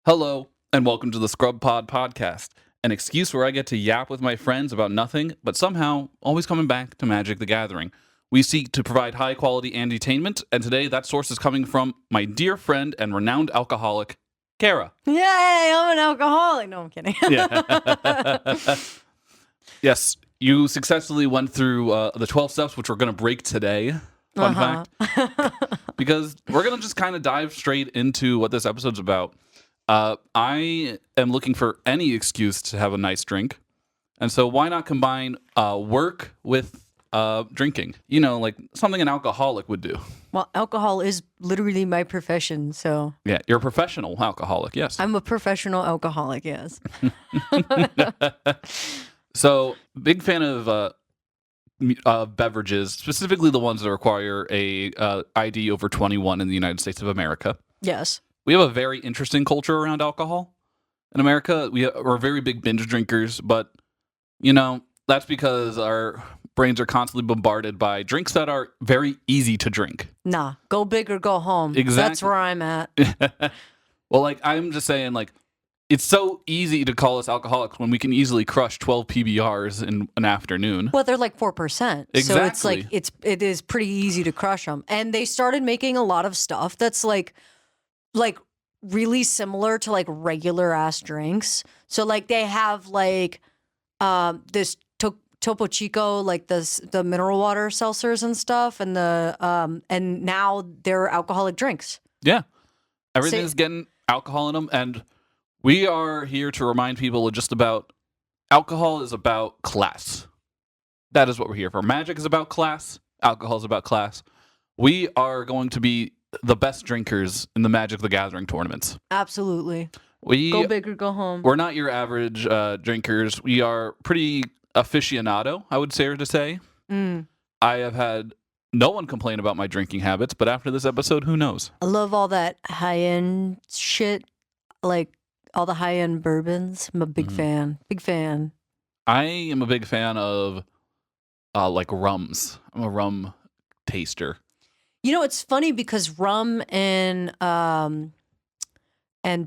Hello, and welcome to the ScrubPod podcast, an excuse where I get to yap with my friends about nothing, but somehow always coming back to Magic the Gathering. We seek to provide high quality entertainment, and today that source is coming from my dear friend and renowned alcoholic, Kara. Yay, I'm an alcoholic. No, I'm kidding. Yeah. Yes, you successfully went through the 12 steps, which we're going to break today. Fun fact. Because we're going to just kind of dive straight into what this episode's about. I am looking for any excuse to have a nice drink. And so why not combine work with drinking? You know, like something an alcoholic would do. Well, alcohol is literally my profession, so. Yeah, you're a professional alcoholic, yes. I'm a professional alcoholic, yes. So, big fan of beverages, specifically the ones that require a ID over 21 in the United States of America. Yes. We have a very interesting culture around alcohol in America. We're very big binge drinkers, but, you know, that's because our brains are constantly bombarded by drinks that are very easy to drink. Nah, go big or go home. Exactly. That's where I'm at. Well, like, I'm just saying, like, it's so easy to call us alcoholics when we can easily crush 12 PBRs in an afternoon. Well, they're like 4%. Exactly. So it's like, it is pretty easy to crush them. And they started making a lot of stuff that's like really similar to like regular ass drinks. So like they have like this Topo Chico, like the mineral water seltzers and stuff, and and now they're alcoholic drinks. Yeah. Everything's getting alcohol in them, and we are here to remind people just about alcohol is about class. That is what we're here for. Magic is about class. Alcohol is about class. We are going to be the best drinkers in the Magic the Gathering tournaments. Absolutely. Go big or go home. We're not your average drinkers. We are pretty aficionado, I would say to say. I have had no one complain about my drinking habits, but after this episode, who knows? I love all that high-end shit, like all the high-end bourbons. I'm a big fan. Big fan. I am a big fan of like rums. I'm a rum taster. You know, it's funny because rum and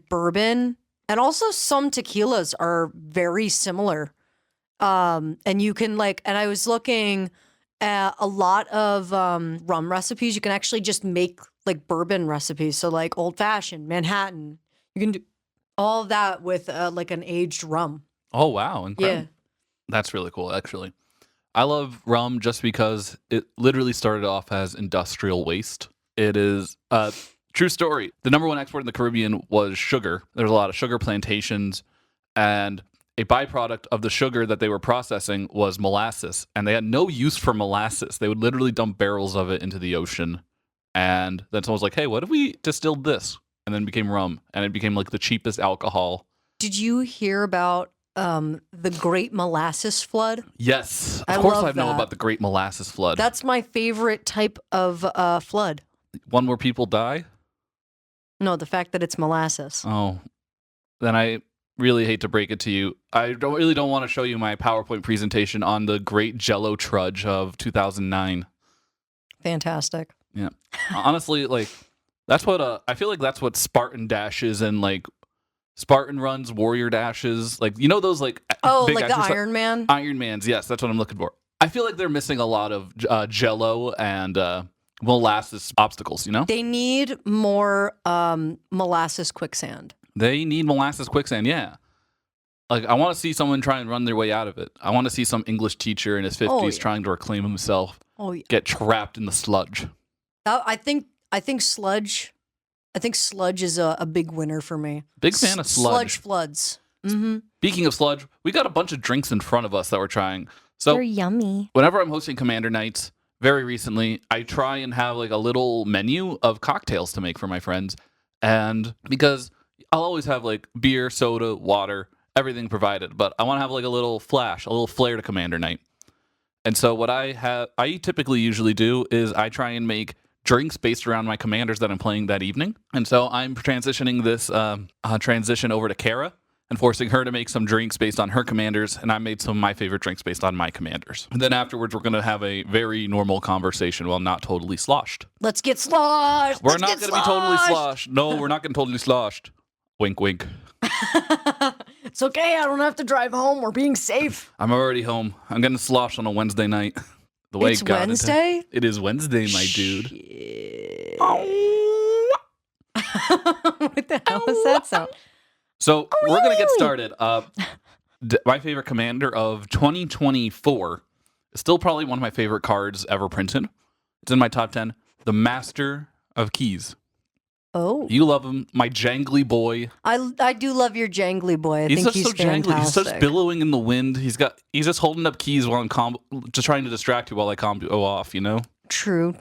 bourbon and also some tequilas are very similar. And you can and I was looking at a lot of rum recipes. You can actually just make like bourbon recipes. So like old fashioned, Manhattan. You can do all of that with like an aged rum. Oh, wow. Incredible. Yeah. That's really cool, actually. I love rum just because it literally started off as industrial waste. It is a true story. The number one export in the Caribbean was sugar. There's a lot of sugar plantations, and a byproduct of the sugar that they were processing was molasses, and they had no use for molasses. They would literally dump barrels of it into the ocean, and then someone was like, hey, what if we distilled this? And then it became rum, and it became like the cheapest alcohol. Did you hear about the Great Molasses Flood? Yes. Of course I know about the Great Molasses Flood. That's my favorite type of flood. One where people die? No, the fact that it's molasses. Oh, then I really hate to break it to you. I don't want to show you my PowerPoint presentation on the Great Jello Trudge of 2009. Fantastic. Yeah. Honestly, like, that's what I feel like that's what Spartan dashes and like Spartan runs, warrior dashes, like, you know, those like big like the Iron Man? Iron Mans, yes, that's what I'm looking for. I feel like they're missing a lot of Jello and molasses obstacles, you know? They need more molasses quicksand. They need molasses quicksand, yeah. Like, I want to see someone try and run their way out of it. I want to see some English teacher in his 50s trying to reclaim himself, get trapped in the sludge. I think sludge. I think sludge is a big winner for me. Big fan of sludge. Sludge floods. Mm-hmm. Speaking of sludge, we got a bunch of drinks in front of us that we're trying. So they're yummy. Whenever I'm hosting Commander Nights, very recently, I try and have like a little menu of cocktails to make for my friends. And because I'll always have like beer, soda, water, everything provided. But I want to have like a little flash, a little flair to Commander Night. And so what I typically usually do is I try and make drinks based around my commanders that I'm playing that evening. And so I'm transitioning this transition over to Kara and forcing her to make some drinks based on her commanders, and I made some of my favorite drinks based on my commanders. And then afterwards, we're going to have a very normal conversation while not totally sloshed. Let's get sloshed! We're not going to be totally sloshed. No, we're not going to totally sloshed. Wink, wink. It's okay. I don't have to drive home. We're being safe. I'm already home. I'm getting sloshed on a Wednesday night. The way It's God Wednesday? It is Wednesday, my dude. What the hell was that sound? So we're going to get started. My favorite commander of 2024 is still probably one of my favorite cards ever printed. It's in my top 10. The Master of Keys. Oh. You love him, my jangly boy. I do love your jangly boy. I think Just he's so jangly. fantastic. He's just billowing in the wind. He's just holding up keys while I'm just trying to distract you while I combo off, you know? True.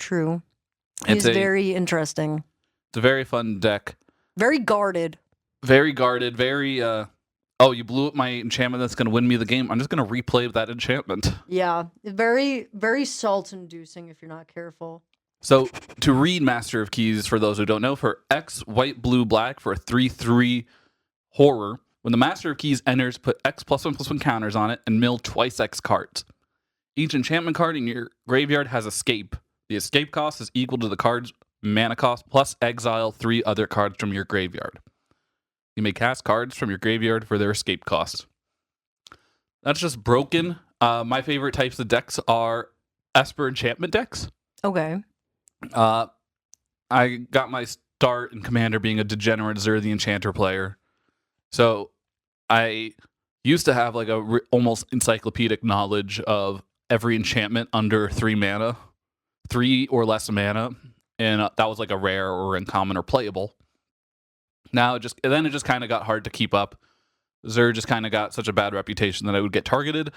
He's very interesting. It's a very fun deck. Very guarded. Very guarded, very oh, you blew up my enchantment that's going to win me the game. I'm just going to replay that enchantment. Yeah, very, very salt-inducing if you're not careful. So, to read Master of Keys, for those who don't know, for X, white, blue, black, for a 3/3 horror, when the Master of Keys enters, put X +1/+1 counters on it and mill twice X cards. Each enchantment card in your graveyard has escape. The escape cost is equal to the card's mana cost plus exile 3 other cards from your graveyard. You may cast cards from your graveyard for their escape cost. That's just broken. My favorite types of decks are Esper enchantment decks. Okay. I got my start in Commander being a degenerate Zur the Enchanter player. So I used to have like a almost encyclopedic knowledge of every enchantment under 3 mana, 3 or less mana, and that was like a rare or uncommon or playable. Now it just kind of got hard to keep up. Zur just kind of got such a bad reputation that I would get targeted,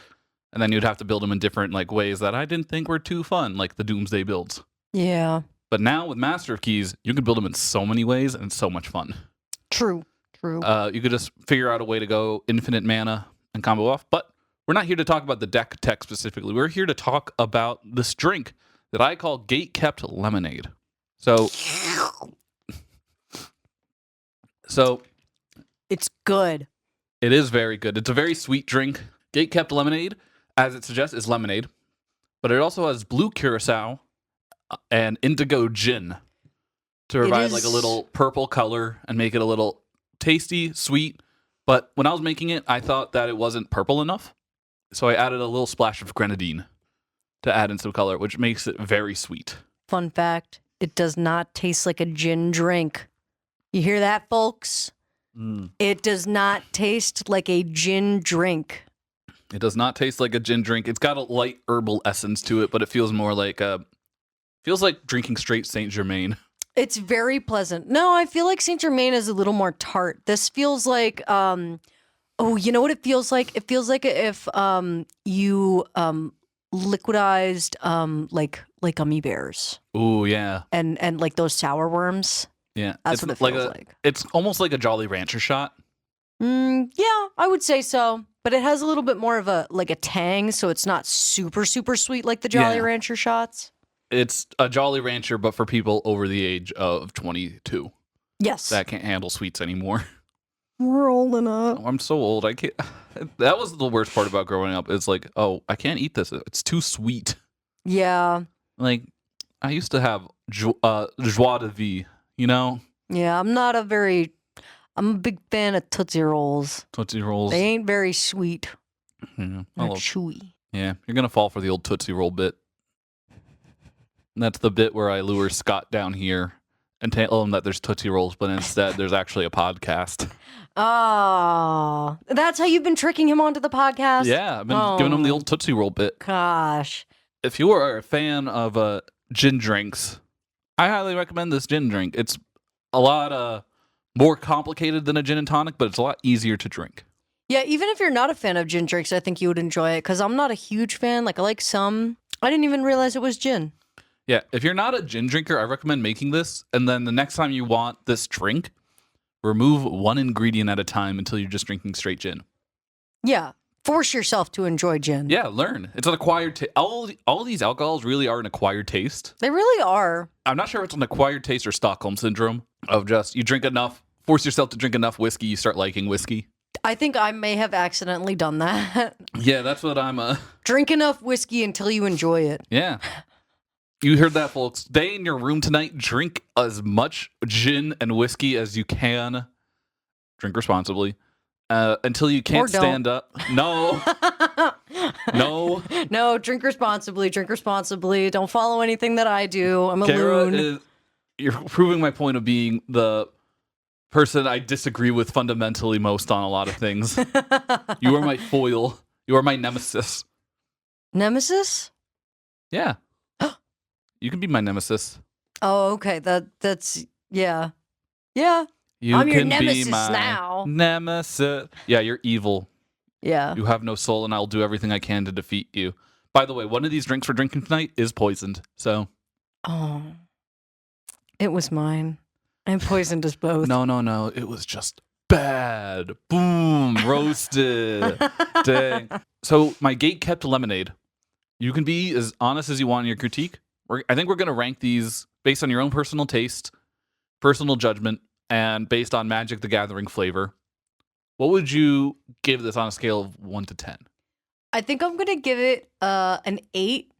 and then you'd have to build them in different like ways that I didn't think were too fun, like the Doomsday builds. Yeah. But now with Master of Keys, you can build them in so many ways and it's so much fun. True. You could just figure out a way to go infinite mana and combo off. But we're not here to talk about the deck tech specifically. We're here to talk about this drink that I call Gate-Kept Lemonade. So it's good. It is very good. It's a very sweet drink. Gate-Kept Lemonade, as it suggests, is lemonade. But it also has blue curacao and indigo gin to provide like a little purple color and make it a little tasty, sweet. But when I was making it, I thought that it wasn't purple enough. So I added a little splash of grenadine to add in some color, which makes it very sweet. Fun fact, it does not taste like a gin drink. You hear that, folks? It does not taste like a gin drink. It does not taste like a gin drink. It's got a light herbal essence to it, but it feels more like drinking straight Saint Germain. It's very pleasant. No, I feel like Saint Germain is a little more tart. This feels like you know what it feels like? It feels like if you liquidized like gummy bears. Ooh, yeah. And like those sour worms. Yeah. That's what it feels like. It's almost like a Jolly Rancher shot. Yeah, I would say so. But it has a little bit more of a tang, so it's not super, super sweet like the Jolly Rancher shots. It's a Jolly Rancher, but for people over the age of 22. Yes. That can't handle sweets anymore. We're old enough. Oh, I'm so old. I can't. That was the worst part about growing up. It's like, oh, I can't eat this. It's too sweet. Yeah. Like, I used to have joie de vie, you know? Yeah, I'm a big fan of Tootsie Rolls. Tootsie Rolls. They ain't very sweet. Yeah, They're chewy. Yeah, you're going to fall for the old Tootsie Roll bit. And that's the bit where I lure Scott down here and tell him that there's Tootsie Rolls, but instead there's actually a podcast. Oh, that's how you've been tricking him onto the podcast? Yeah, I've been giving him the old Tootsie Roll bit. Gosh. If you are a fan of gin drinks, I highly recommend this gin drink. It's a lot more complicated than a gin and tonic, but it's a lot easier to drink. Yeah, even if you're not a fan of gin drinks, I think you would enjoy it, because I'm not a huge fan. Like, I like some. I didn't even realize it was gin. Yeah, if you're not a gin drinker, I recommend making this, and then the next time you want this drink, remove one ingredient at a time until you're just drinking straight gin. Yeah, force yourself to enjoy gin. Yeah, learn. It's an acquired taste. All these alcohols really are an acquired taste. They really are. I'm not sure if it's an acquired taste or Stockholm syndrome of just you drink enough, force yourself to drink enough whiskey, you start liking whiskey. I think I may have accidentally done that. Yeah, that's what I'm Drink enough whiskey until you enjoy it. Yeah. You heard that, folks. Stay in your room tonight. Drink as much gin and whiskey as you can. drink responsibly. Until you Or can't don't. stand up. No, no. No, drink responsibly. Drink responsibly. Don't follow anything that I do. I'm a Kara loon. you're proving my point of being the person I disagree with fundamentally most on a lot of things. You are my foil. You are my nemesis. Nemesis? Yeah. You can be my nemesis. Oh, okay. That's yeah. Yeah. You I'm your can nemesis be my now. nemesis. Yeah, you're evil. Yeah. You have no soul, and I'll do everything I can to defeat you. By the way, one of these drinks we're drinking tonight is poisoned. So Oh. It was mine. I poisoned us both. no. It was just bad. Boom. Roasted. Dang. So my gate kept lemonade. You can be as honest as you want in your critique. I think we're going to rank these based on your own personal taste, personal judgment, and based on Magic the Gathering flavor. What would you give this on a scale of 1 to 10? I think I'm gonna give it an 8.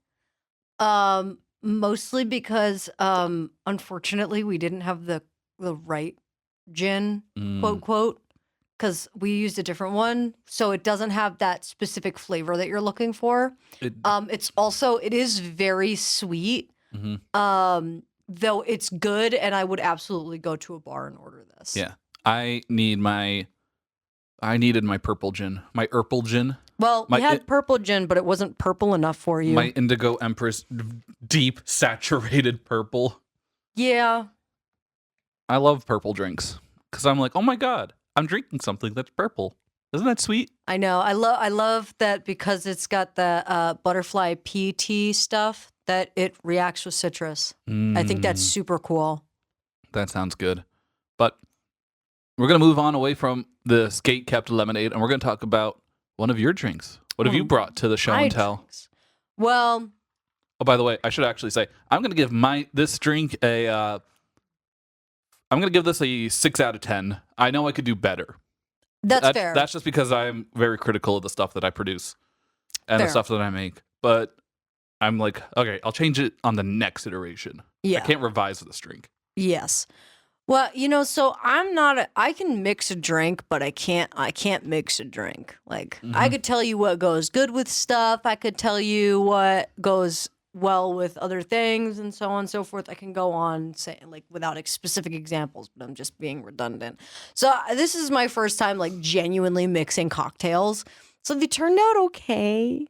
Mostly because unfortunately we didn't have the right gin, quote quote, because we used a different one, so it doesn't have that specific flavor that you're looking for. It, It is very sweet. mhm. Though it's good, and I would absolutely go to a bar and order this. Yeah. I needed my purple gin. My Urple gin. Well, we had purple gin, but it wasn't purple enough for you. My Indigo Empress deep saturated purple. Yeah. I love purple drinks because I'm like, oh my god, I'm drinking something that's purple. Isn't that sweet? I know. I love that because it's got the butterfly pea tea stuff that it reacts with citrus. I think that's super cool. That sounds good. But we're going to move on away from the skate kept lemonade and we're going to talk about one of your drinks. What have you brought to the show and tell? Drinks. Well, oh, by the way, I should actually say I'm going to give this drink I'm going to give this a 6 out of 10. I know I could do better. That's fair. That's just because I'm very critical of the stuff that I produce and the stuff that I make. But I'm like, okay, I'll change it on the next iteration. Yeah. I can't revise this drink. Yes. Well, so I can mix a drink, but I can't mix a drink. Like, I could tell you what goes good with stuff. I could tell you what goes well with other things and so on and so forth. I can go on saying like without specific examples, but I'm just being redundant. So this is my first time like genuinely mixing cocktails. So they turned out okay.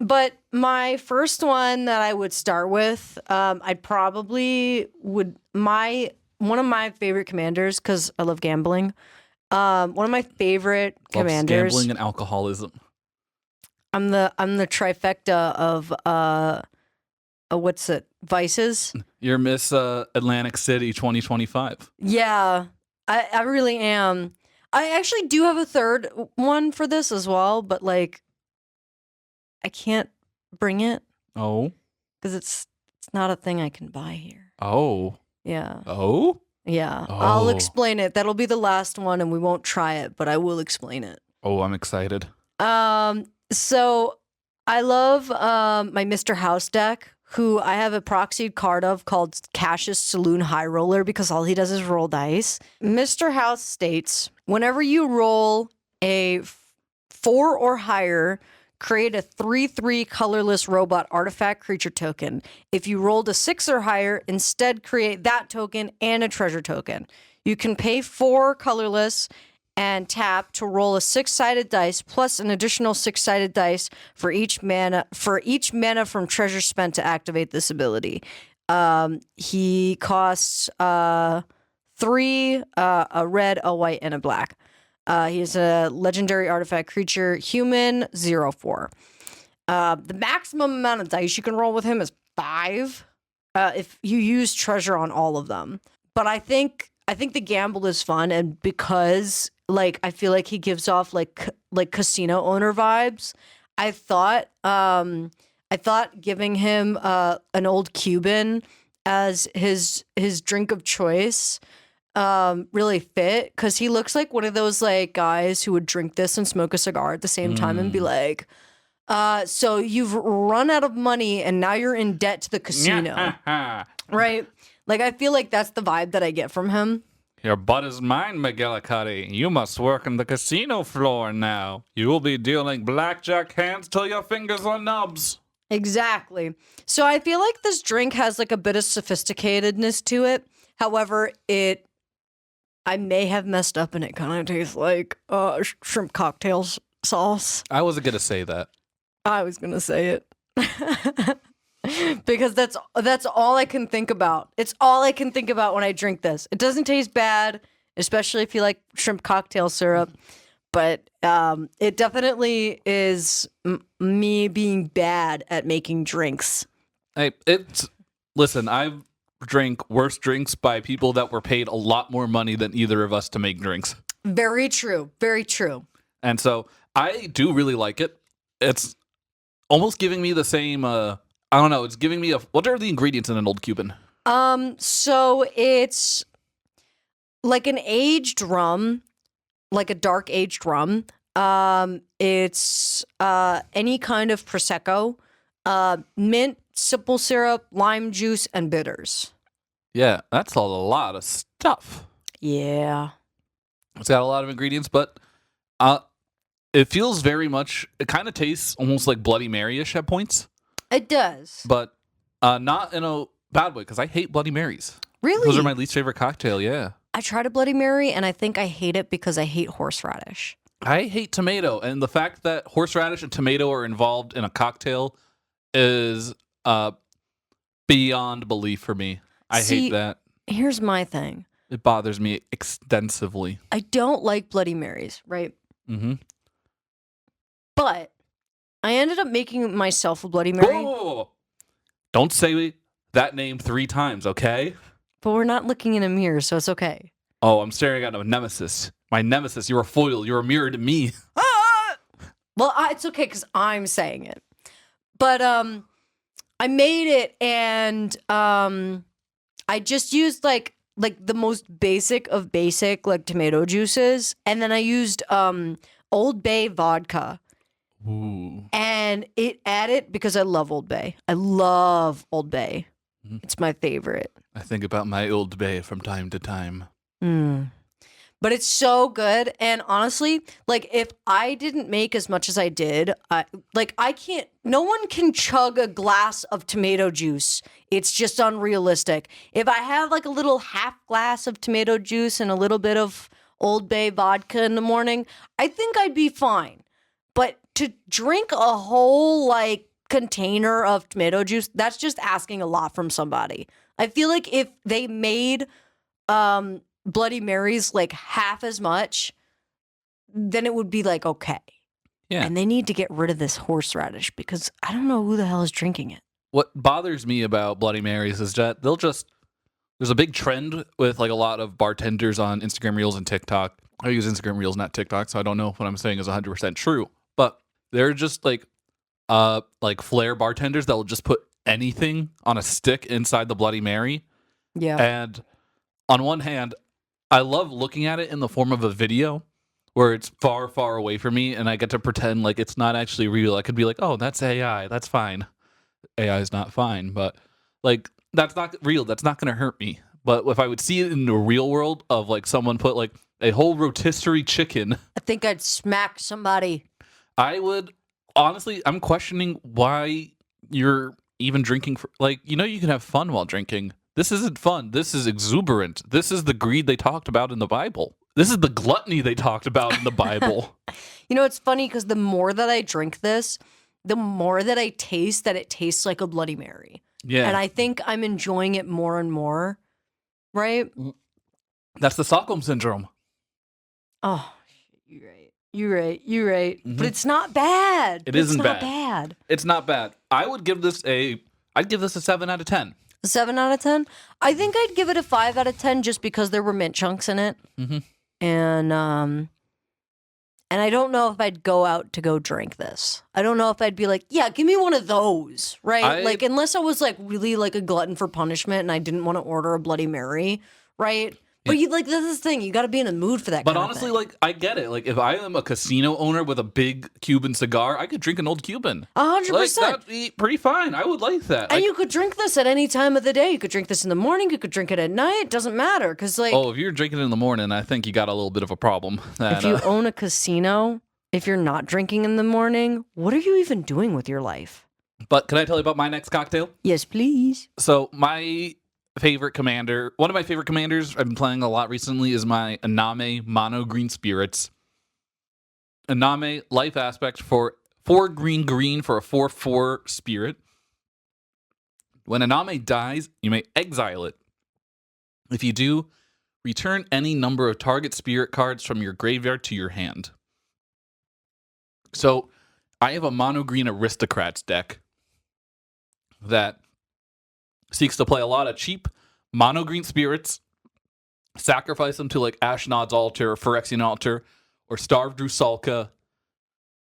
But my first one that I would start with, I probably would one of my favorite commanders, because I love gambling. One of my favorite commanders. Gambling and alcoholism. I'm the trifecta of what's it? Vices. You're Miss Atlantic City 2025. Yeah, I really am. I actually do have a third one for this as well, but like I can't bring it. Oh. Because it's not a thing I can buy here. Oh. Yeah. Oh? Yeah. Oh. I'll explain it. That'll be the last one and we won't try it, but I will explain it. Oh, I'm excited. So I love my Mr. House deck, who I have a proxied card of called Cassius Saloon High Roller because all he does is roll dice. Mr. House states, whenever you roll a 4 or higher, create a 3/3 colorless robot artifact creature token. If you rolled a 6 or higher, instead create that token and a treasure token. You can pay 4 colorless and tap to roll a 6-sided dice plus an additional 6-sided dice for each mana from treasure spent to activate this ability. He costs 3, a red, a white, and a black. He's a legendary artifact creature, human, 0/4. The maximum amount of dice you can roll with him is 5 if you use treasure on all of them. But I think the gamble is fun, and because like I feel like he gives off like casino owner vibes. I thought giving him an old Cuban as his drink of choice really fit, because he looks like one of those like guys who would drink this and smoke a cigar at the same time and be like, so you've run out of money and now you're in debt to the casino. Right? Like I feel like that's the vibe that I get from him. Your butt is mine, McGillicuddy. You must work on the casino floor now. You will be dealing blackjack hands till your fingers are nubs. Exactly. So I feel like this drink has like a bit of sophisticatedness to it. However, I may have messed up and it kind of tastes like shrimp cocktail sauce. I wasn't going to say that. I was going to say it. Because that's all I can think about. It's all I can think about when I drink this. It doesn't taste bad, especially if you like shrimp cocktail syrup. But it definitely is me being bad at making drinks. Hey, listen, I've drank worse drinks by people that were paid a lot more money than either of us to make drinks. Very true. Very true. And so I do really like it. It's almost giving me the same, I don't know, it's giving me what are the ingredients in an old Cuban? So it's like an aged rum, like a dark aged rum. It's any kind of Prosecco, mint, simple syrup, lime juice, and bitters. Yeah, that's a lot of stuff. Yeah. It's got a lot of ingredients, but it feels very much, it kind of tastes almost like Bloody Mary-ish at points. It does. But not in a bad way, because I hate Bloody Marys. Really? Those are my least favorite cocktail, yeah. I tried a Bloody Mary, and I think I hate it because I hate horseradish. I hate tomato, and the fact that horseradish and tomato are involved in a cocktail is beyond belief for me. I hate that. Here's my thing. It bothers me extensively. I don't like Bloody Marys, right? Mm-hmm. But I ended up making myself a Bloody Mary. Whoa! Don't say that name 3 times, okay? But we're not looking in a mirror, so it's okay. Oh, I'm staring at a nemesis. My nemesis, you're a foil. You're a mirror to me. Well, it's okay because I'm saying it. But I made it, and I just used like the most basic of basic like tomato juices, and then I used Old Bay vodka. Ooh. And it added, because I love Old Bay. I love Old Bay. Mm-hmm. It's my favorite. I think about my Old Bay from time to time. But it's so good. And honestly, like if I didn't make as much as I did, I can't, no one can chug a glass of tomato juice. It's just unrealistic. If I have like a little half glass of tomato juice and a little bit of Old Bay vodka in the morning, I think I'd be fine. But to drink a whole like container of tomato juice, that's just asking a lot from somebody. I feel like if they made Bloody Marys like half as much, then it would be like okay. Yeah. And they need to get rid of this horseradish because I don't know who the hell is drinking it. What bothers me about Bloody Marys is that there's a big trend with like a lot of bartenders on Instagram Reels and TikTok. I use Instagram Reels, not TikTok, so I don't know if what I'm saying is 100% true. But they're just like flair bartenders that will just put anything on a stick inside the Bloody Mary. Yeah. And on one hand, I love looking at it in the form of a video where it's far, far away from me and I get to pretend like it's not actually real. I could be like, oh, that's AI. That's fine. AI is not fine, but like that's not real. That's not going to hurt me. But if I would see it in the real world of like someone put like a whole rotisserie chicken, I think I'd smack somebody. I would honestly, I'm questioning why you're even drinking for like, you can have fun while drinking. This isn't fun. This is exuberant. This is the greed they talked about in the Bible. This is the gluttony they talked about in the Bible. It's funny because the more that I drink this, the more that I taste that it tastes like a Bloody Mary. Yeah. And I think I'm enjoying it more and more. Right? That's the Stockholm Syndrome. Oh, you're right. Mm-hmm. But it's not bad. It's not bad. It's not bad. I'd give this a 7 out of 10. A 7 out of 10? I think I'd give it a 5 out of 10 just because there were mint chunks in it. Mm-hmm. And I don't know if I'd go out to go drink this. I don't know if I'd be like, yeah, give me one of those, right? Unless I was like really like a glutton for punishment and I didn't want to order a Bloody Mary, right? But you like this is the thing. You got to be in the mood for that. But kind honestly, of thing. like I get it. Like if I am a casino owner with a big Cuban cigar, I could drink an old Cuban. 100%. Like that'd be pretty fine. I would like that. And Like, you could drink this at any time of the day. You could drink this in the morning. You could drink it at night. It doesn't matter because like oh, if you're drinking it in the morning, I think you got a little bit of a problem. if you own a casino, if you're not drinking in the morning, what are you even doing with your life? But can I tell you about my next cocktail? Yes, please. So my favorite commander, one of my favorite commanders I've been playing a lot recently is my Aname Mono Green Spirits. Aname, life aspect for 4 green for a 4/4 spirit. When Aname dies, you may exile it. If you do, return any number of target spirit cards from your graveyard to your hand. So I have a Mono Green Aristocrats deck that seeks to play a lot of cheap mono green spirits, sacrifice them to like Ashnod's Altar or Phyrexian Altar or Starved Rusalka,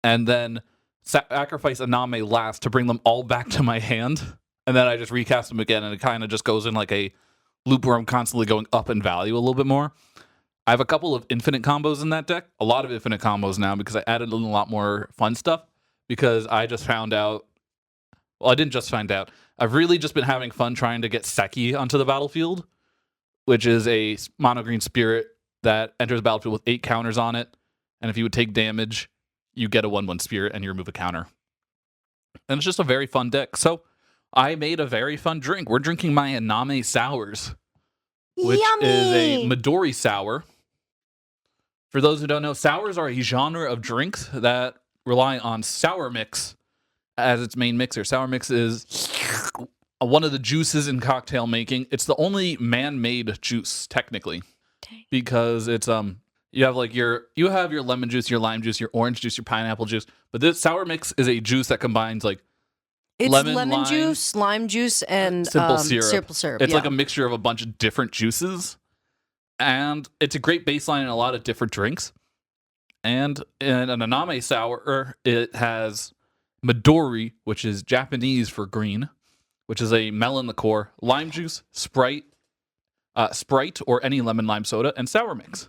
and then sacrifice Aname last to bring them all back to my hand. And then I just recast them again, and it kind of just goes in like a loop where I'm constantly going up in value a little bit more. I have a couple of infinite combos in that deck, a lot of infinite combos now because I added a lot more fun stuff because I just found out. Well, I didn't just find out. I've really just been having fun trying to get Seki onto the battlefield, which is a mono green spirit that enters the battlefield with 8 counters on it. And if you would take damage, you get a 1/1 spirit and you remove a counter. And it's just a very fun deck. So I made a very fun drink. We're drinking my Aname Sours, which is a Midori sour. For those who don't know, sours are a genre of drinks that rely on sour mix as its main mixer. Sour mix is one of the juices in cocktail making. It's the only man-made juice technically, because it's you have your lemon juice, your lime juice, your orange juice, your pineapple juice. But this sour mix is a juice that combines like it's lemon lime juice, lime juice, and simple syrup. It's yeah. like a mixture of a bunch of different juices, and it's a great baseline in a lot of different drinks. And in an Aname sour, it has Midori, which is Japanese for green, which is a melon liqueur, lime juice, Sprite or any lemon lime soda, and sour mix.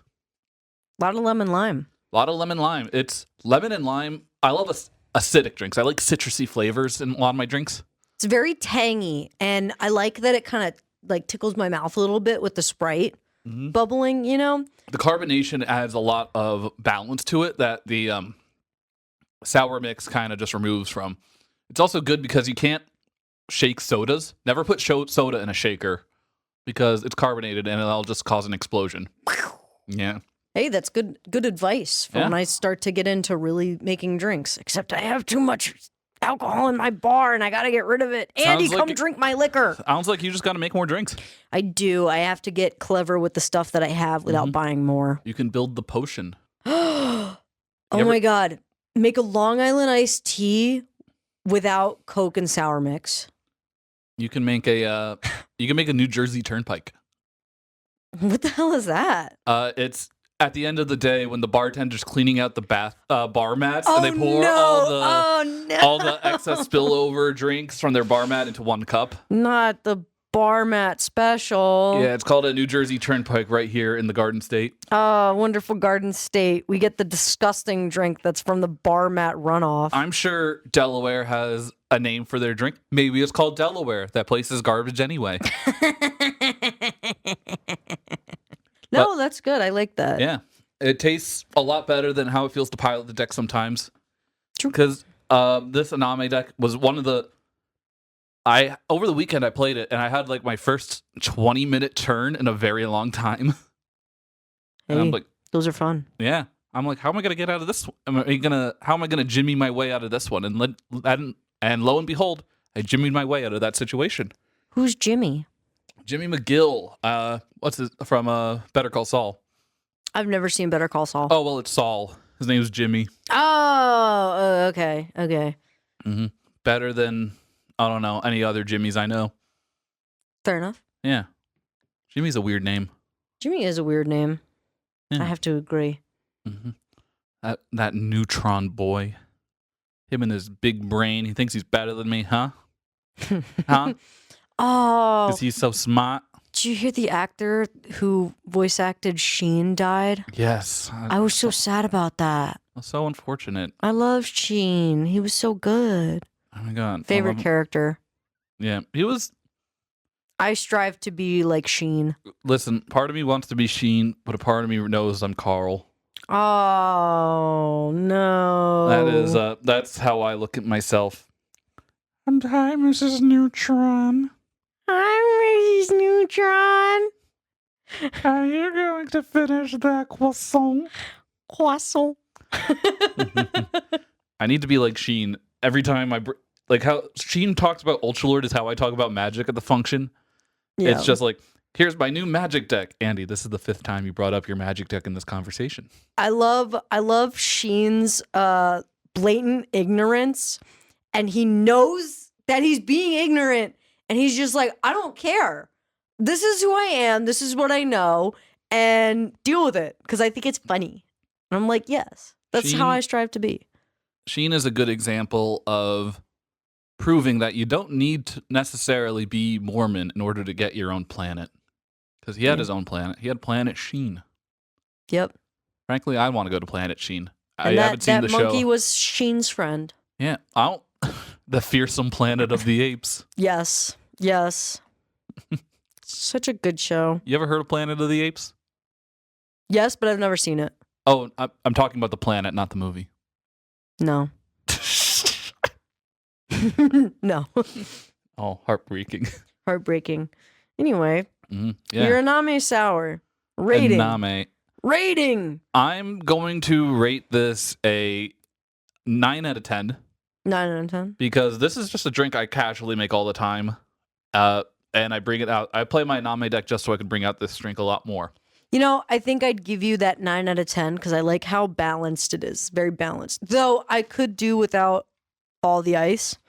A lot of lemon lime. It's lemon and lime. I love acidic drinks. I like citrusy flavors in a lot of my drinks. It's very tangy, and I like that it kind of like tickles my mouth a little bit with the Sprite bubbling, you know? The carbonation adds a lot of balance to it that the sour mix kind of just removes from. It's also good because you can't shake sodas. Never put soda in a shaker because it's carbonated and it'll just cause an explosion. Yeah. Hey, that's good advice for when I start to get into really making drinks. Except I have too much alcohol in my bar and I got to get rid of it. Andy, come drink my liquor. Sounds like you just got to make more drinks. I do. I have to get clever with the stuff that I have without buying more. You can build the potion. My God. Make a Long Island iced tea without Coke and sour mix. You can make a New Jersey Turnpike. What the hell is that? It's at the end of the day when the bartender's cleaning out the bar mats and they pour all the excess spillover drinks from their bar mat into one cup. Not the bar mat special. Yeah, it's called a New Jersey Turnpike right here in the Garden State. Oh, wonderful Garden State. We get the disgusting drink that's from the bar mat runoff. I'm sure Delaware has a name for their drink. Maybe it's called Delaware. That place is garbage anyway. No, that's good. I like that. Yeah. It tastes a lot better than how it feels to pilot the deck sometimes. True. Because this Aname deck was one of the... over the weekend I played it, and I had like my first 20-minute turn in a very long time. And I'm like, those are fun. Yeah. I'm like, how am I going to get out of this? How am I going to jimmy my way out of this one? And lo and behold, I jimmied my way out of that situation. Who's Jimmy? Jimmy McGill. From Better Call Saul. I've never seen Better Call Saul. Oh, well, it's Saul. His name's Jimmy. Oh, okay. Mm-hmm. Better than, I don't know, any other Jimmys I know. Fair enough. Yeah. Jimmy's a weird name. Jimmy is a weird name. Yeah. I have to agree. Mm-hmm. That neutron boy. Him and his big brain. He thinks he's better than me, huh? Huh? Oh. Because he's so smart. Did you hear the actor who voice acted Sheen died? Yes. I was so sad about that. So unfortunate. I love Sheen. He was so good. Oh my god. Favorite character. Yeah. He was. I strive to be like Sheen. Listen, part of me wants to be Sheen, but a part of me knows I'm Carl. Oh no. That's how I look at myself. And hi, Mrs. Neutron. I'm Mrs. Neutron. Are you going to finish that croissant? Croissant. I need to be like Sheen. Every time like how Sheen talks about Ultralord is how I talk about magic at the function. Yeah. It's just like, here's my new magic deck. Andy, this is the 5th time you brought up your magic deck in this conversation. I love Sheen's blatant ignorance, and he knows that he's being ignorant, and he's just like, I don't care. This is who I am. This is what I know, and deal with it because I think it's funny. And I'm like, yes, that's how I strive to be. Sheen is a good example of proving that you don't need to necessarily be Mormon in order to get your own planet. Because he had his own planet. He had Planet Sheen. Yep. Frankly, I want to go to Planet Sheen. And I haven't seen the show. That monkey was Sheen's friend. Yeah. The fearsome planet of the apes. Yes. Yes. Such a good show. You ever heard of Planet of the Apes? Yes, but I've never seen it. Oh, I'm talking about the planet, not the movie. No. No. Oh, heartbreaking. Heartbreaking. Anyway, yeah. Your Aname Sour. Rating. Aname. Rating. I'm going to rate this a 9 out of 10. 9 out of 10. Because this is just a drink I casually make all the time. And I bring it out. I play my Aname deck just so I can bring out this drink a lot more. You know, I think I'd give you that 9 out of 10 because I like how balanced it is. Very balanced. Though I could do without all the ice.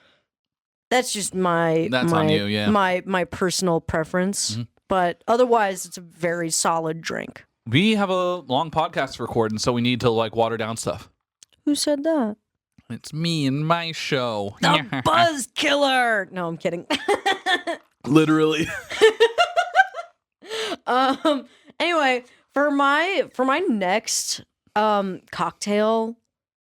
That's just on you, yeah. My personal preference. Mm-hmm. But otherwise, it's a very solid drink. We have a long podcast to record, and so we need to water down stuff. Who said that? It's me and my show. The Buzz Killer. No, I'm kidding. Literally. Anyway, for my next cocktail,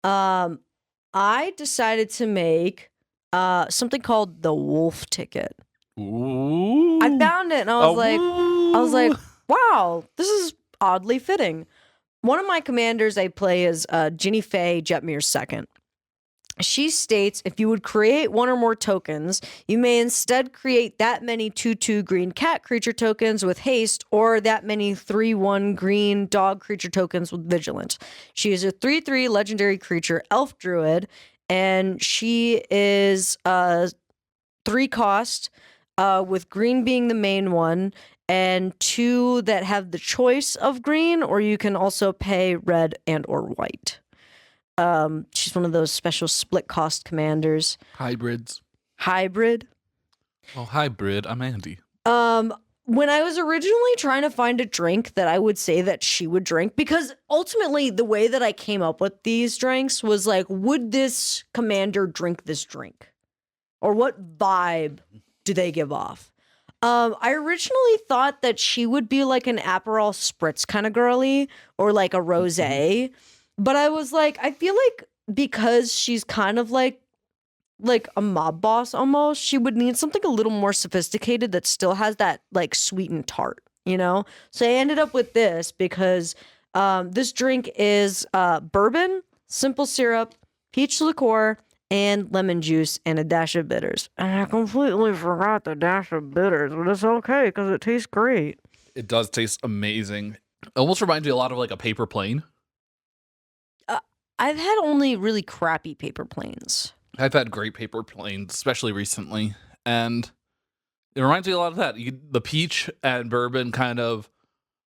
I decided to make something called the Wolf Ticket. Ooh. I found it and I was like, wow, this is oddly fitting. One of my commanders I play is Ginny Faye Jetmir's second. She states, if you would create one or more tokens, you may instead create that many 2/2 green cat creature tokens with haste, or that many 3/1 green dog creature tokens with vigilant. She is a 3/3 legendary creature elf druid, and she is 3 cost, with green being the main one, and 2 that have the choice of green, or you can also pay red and or white. She's one of those special split cost commanders. Hybrids. Hybrid. Oh, hybrid. I'm Andy. When I was originally trying to find a drink that I would say that she would drink, because ultimately the way that I came up with these drinks was like, would this commander drink this drink? Or what vibe do they give off? I originally thought that she would be like an Aperol Spritz kind of girly, or like a rosé. But I was like, I feel like because she's kind of like a mob boss almost, she would need something a little more sophisticated that still has that like sweet and tart, you know? So I ended up with this because this drink is bourbon, simple syrup, peach liqueur, and lemon juice, and a dash of bitters. And I completely forgot the dash of bitters, but it's okay because it tastes great. It does taste amazing. It almost reminds me a lot of like a paper plane. I've had only really crappy paper planes. I've had great paper planes, especially recently. And it reminds me a lot of that. The peach and bourbon kind of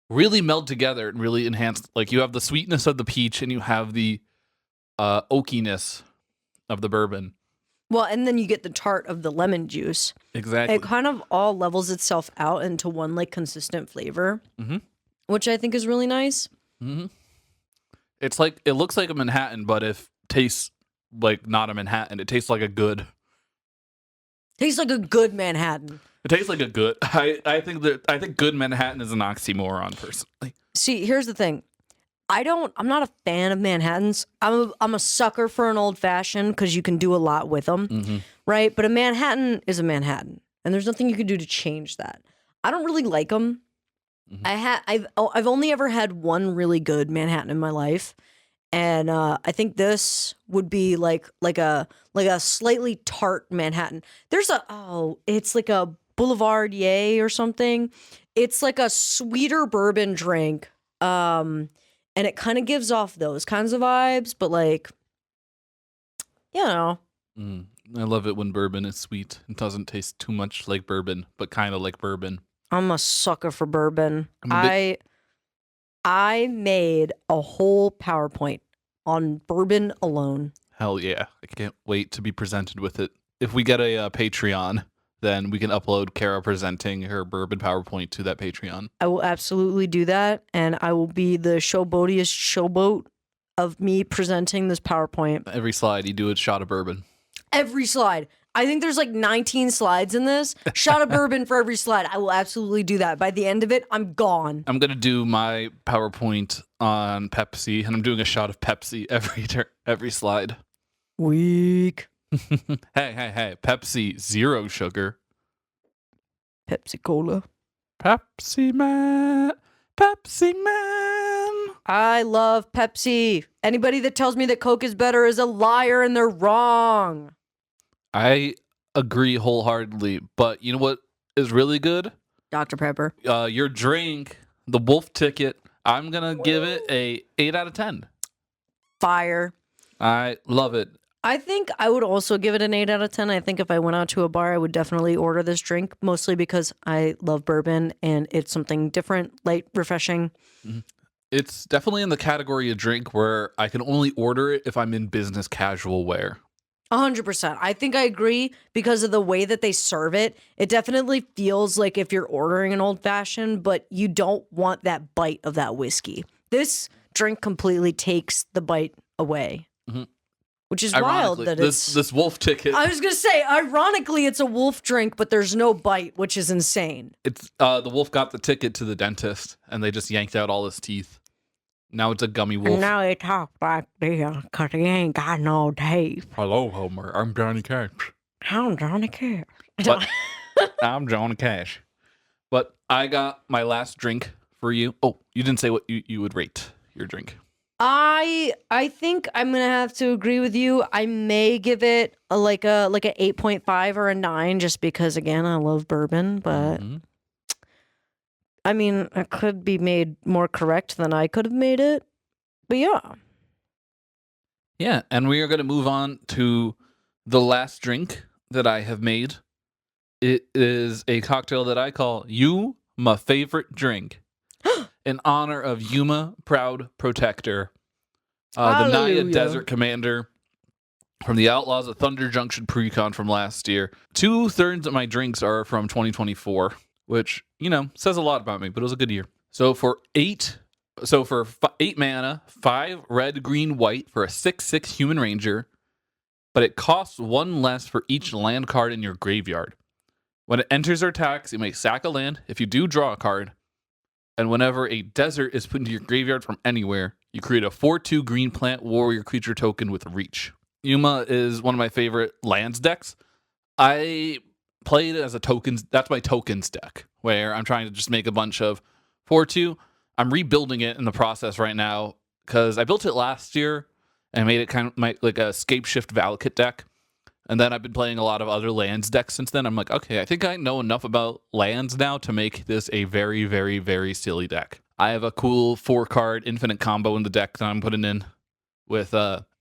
really meld together and really enhance. Like you have the sweetness of the peach and you have the oakiness of the bourbon. Well, and then you get the tart of the lemon juice. Exactly. It kind of all levels itself out into one like consistent flavor, which I think is really nice. Mm-hmm. It's like, it looks like a Manhattan, but if tastes like not a Manhattan, it tastes like a good. Tastes like a good Manhattan. It tastes like a good. I think good Manhattan is an oxymoron personally. See, here's the thing. I'm not a fan of Manhattans. I'm a sucker for an old fashioned because you can do a lot with them, right? But a Manhattan is a Manhattan, and there's nothing you can do to change that. I don't really like them. I've only ever had one really good Manhattan in my life, and I think this would be like a slightly tart Manhattan. It's like a Boulevardier or something. It's like a sweeter bourbon drink. And it kind of gives off those kinds of vibes, but like, you know. I love it when bourbon is sweet. It doesn't taste too much like bourbon, but kind of like bourbon. I'm a sucker for bourbon. I made a whole PowerPoint on bourbon alone. Hell yeah. I can't wait to be presented with it. If we get a Patreon, then we can upload Kara presenting her bourbon PowerPoint to that Patreon. I will absolutely do that, and I will be the showboatiest showboat of me presenting this PowerPoint. Every slide you do a shot of bourbon. Every slide. I think there's like 19 slides in this. Shot of bourbon for every slide. I will absolutely do that. By the end of it, I'm gone. I'm going to do my PowerPoint on Pepsi, and I'm doing a shot of Pepsi every slide. Weak. Hey. Pepsi, 0 sugar. Pepsi Cola. Pepsi Man. I love Pepsi. Anybody that tells me that Coke is better is a liar and they're wrong. I agree wholeheartedly, but you know what is really good? Dr. Pepper. Your drink, the Wolf Ticket, I'm going to give it a 8 out of 10. Fire. I love it. I think I would also give it an 8 out of 10. I think if I went out to a bar, I would definitely order this drink, mostly because I love bourbon and it's something different, light, refreshing. It's definitely in the category of drink where I can only order it if I'm in business casual wear. 100%. I think I agree because of the way that they serve it. It definitely feels like if you're ordering an old fashioned, but you don't want that bite of that whiskey. This drink completely takes the bite away. Which is wild that it's... This Wolf Ticket... I was going to say, ironically, it's a wolf drink, but there's no bite, which is insane. It's the wolf got the ticket to the dentist, and they just yanked out all his teeth. Now it's a gummy wolf. And now he talks like this, because he ain't got no teeth. Hello, Homer. I'm Johnny Cash. I'm Johnny Cash. I'm Johnny Cash. But I got my last drink for you. Oh, you didn't say what you would rate your drink. I think I'm gonna have to agree with you. I may give it a 8.5 or a 9, just because again I love bourbon. But I mean, it could be made more correct than I could have made it. But yeah, and we are gonna move on to the last drink that I have made. It is a cocktail that I call "You My Favorite Drink." In honor of Yuma, proud protector, the Naya Desert Commander from the Outlaws of Thunder Junction Precon from last year. 2/3 of my drinks are from 2024, which, says a lot about me, but it was a good year. So for 8 mana, 5 red, green, white for a 6/6 human ranger, but it costs 1 less for each land card in your graveyard. When it enters or attacks, you may sack a land. If you do, draw a card. And whenever a desert is put into your graveyard from anywhere, you create a 4/2 green plant warrior creature token with reach. Yuma is one of my favorite lands decks. I play it as a tokens. That's my tokens deck, where I'm trying to just make a bunch of 4/2. I'm rebuilding it in the process right now because I built it last year and made it kind of like a Scape Shift Valakut deck. And then I've been playing a lot of other lands decks since then. I'm like, okay, I think I know enough about lands now to make this a very, very, very silly deck. I have a cool 4-card infinite combo in the deck that I'm putting in with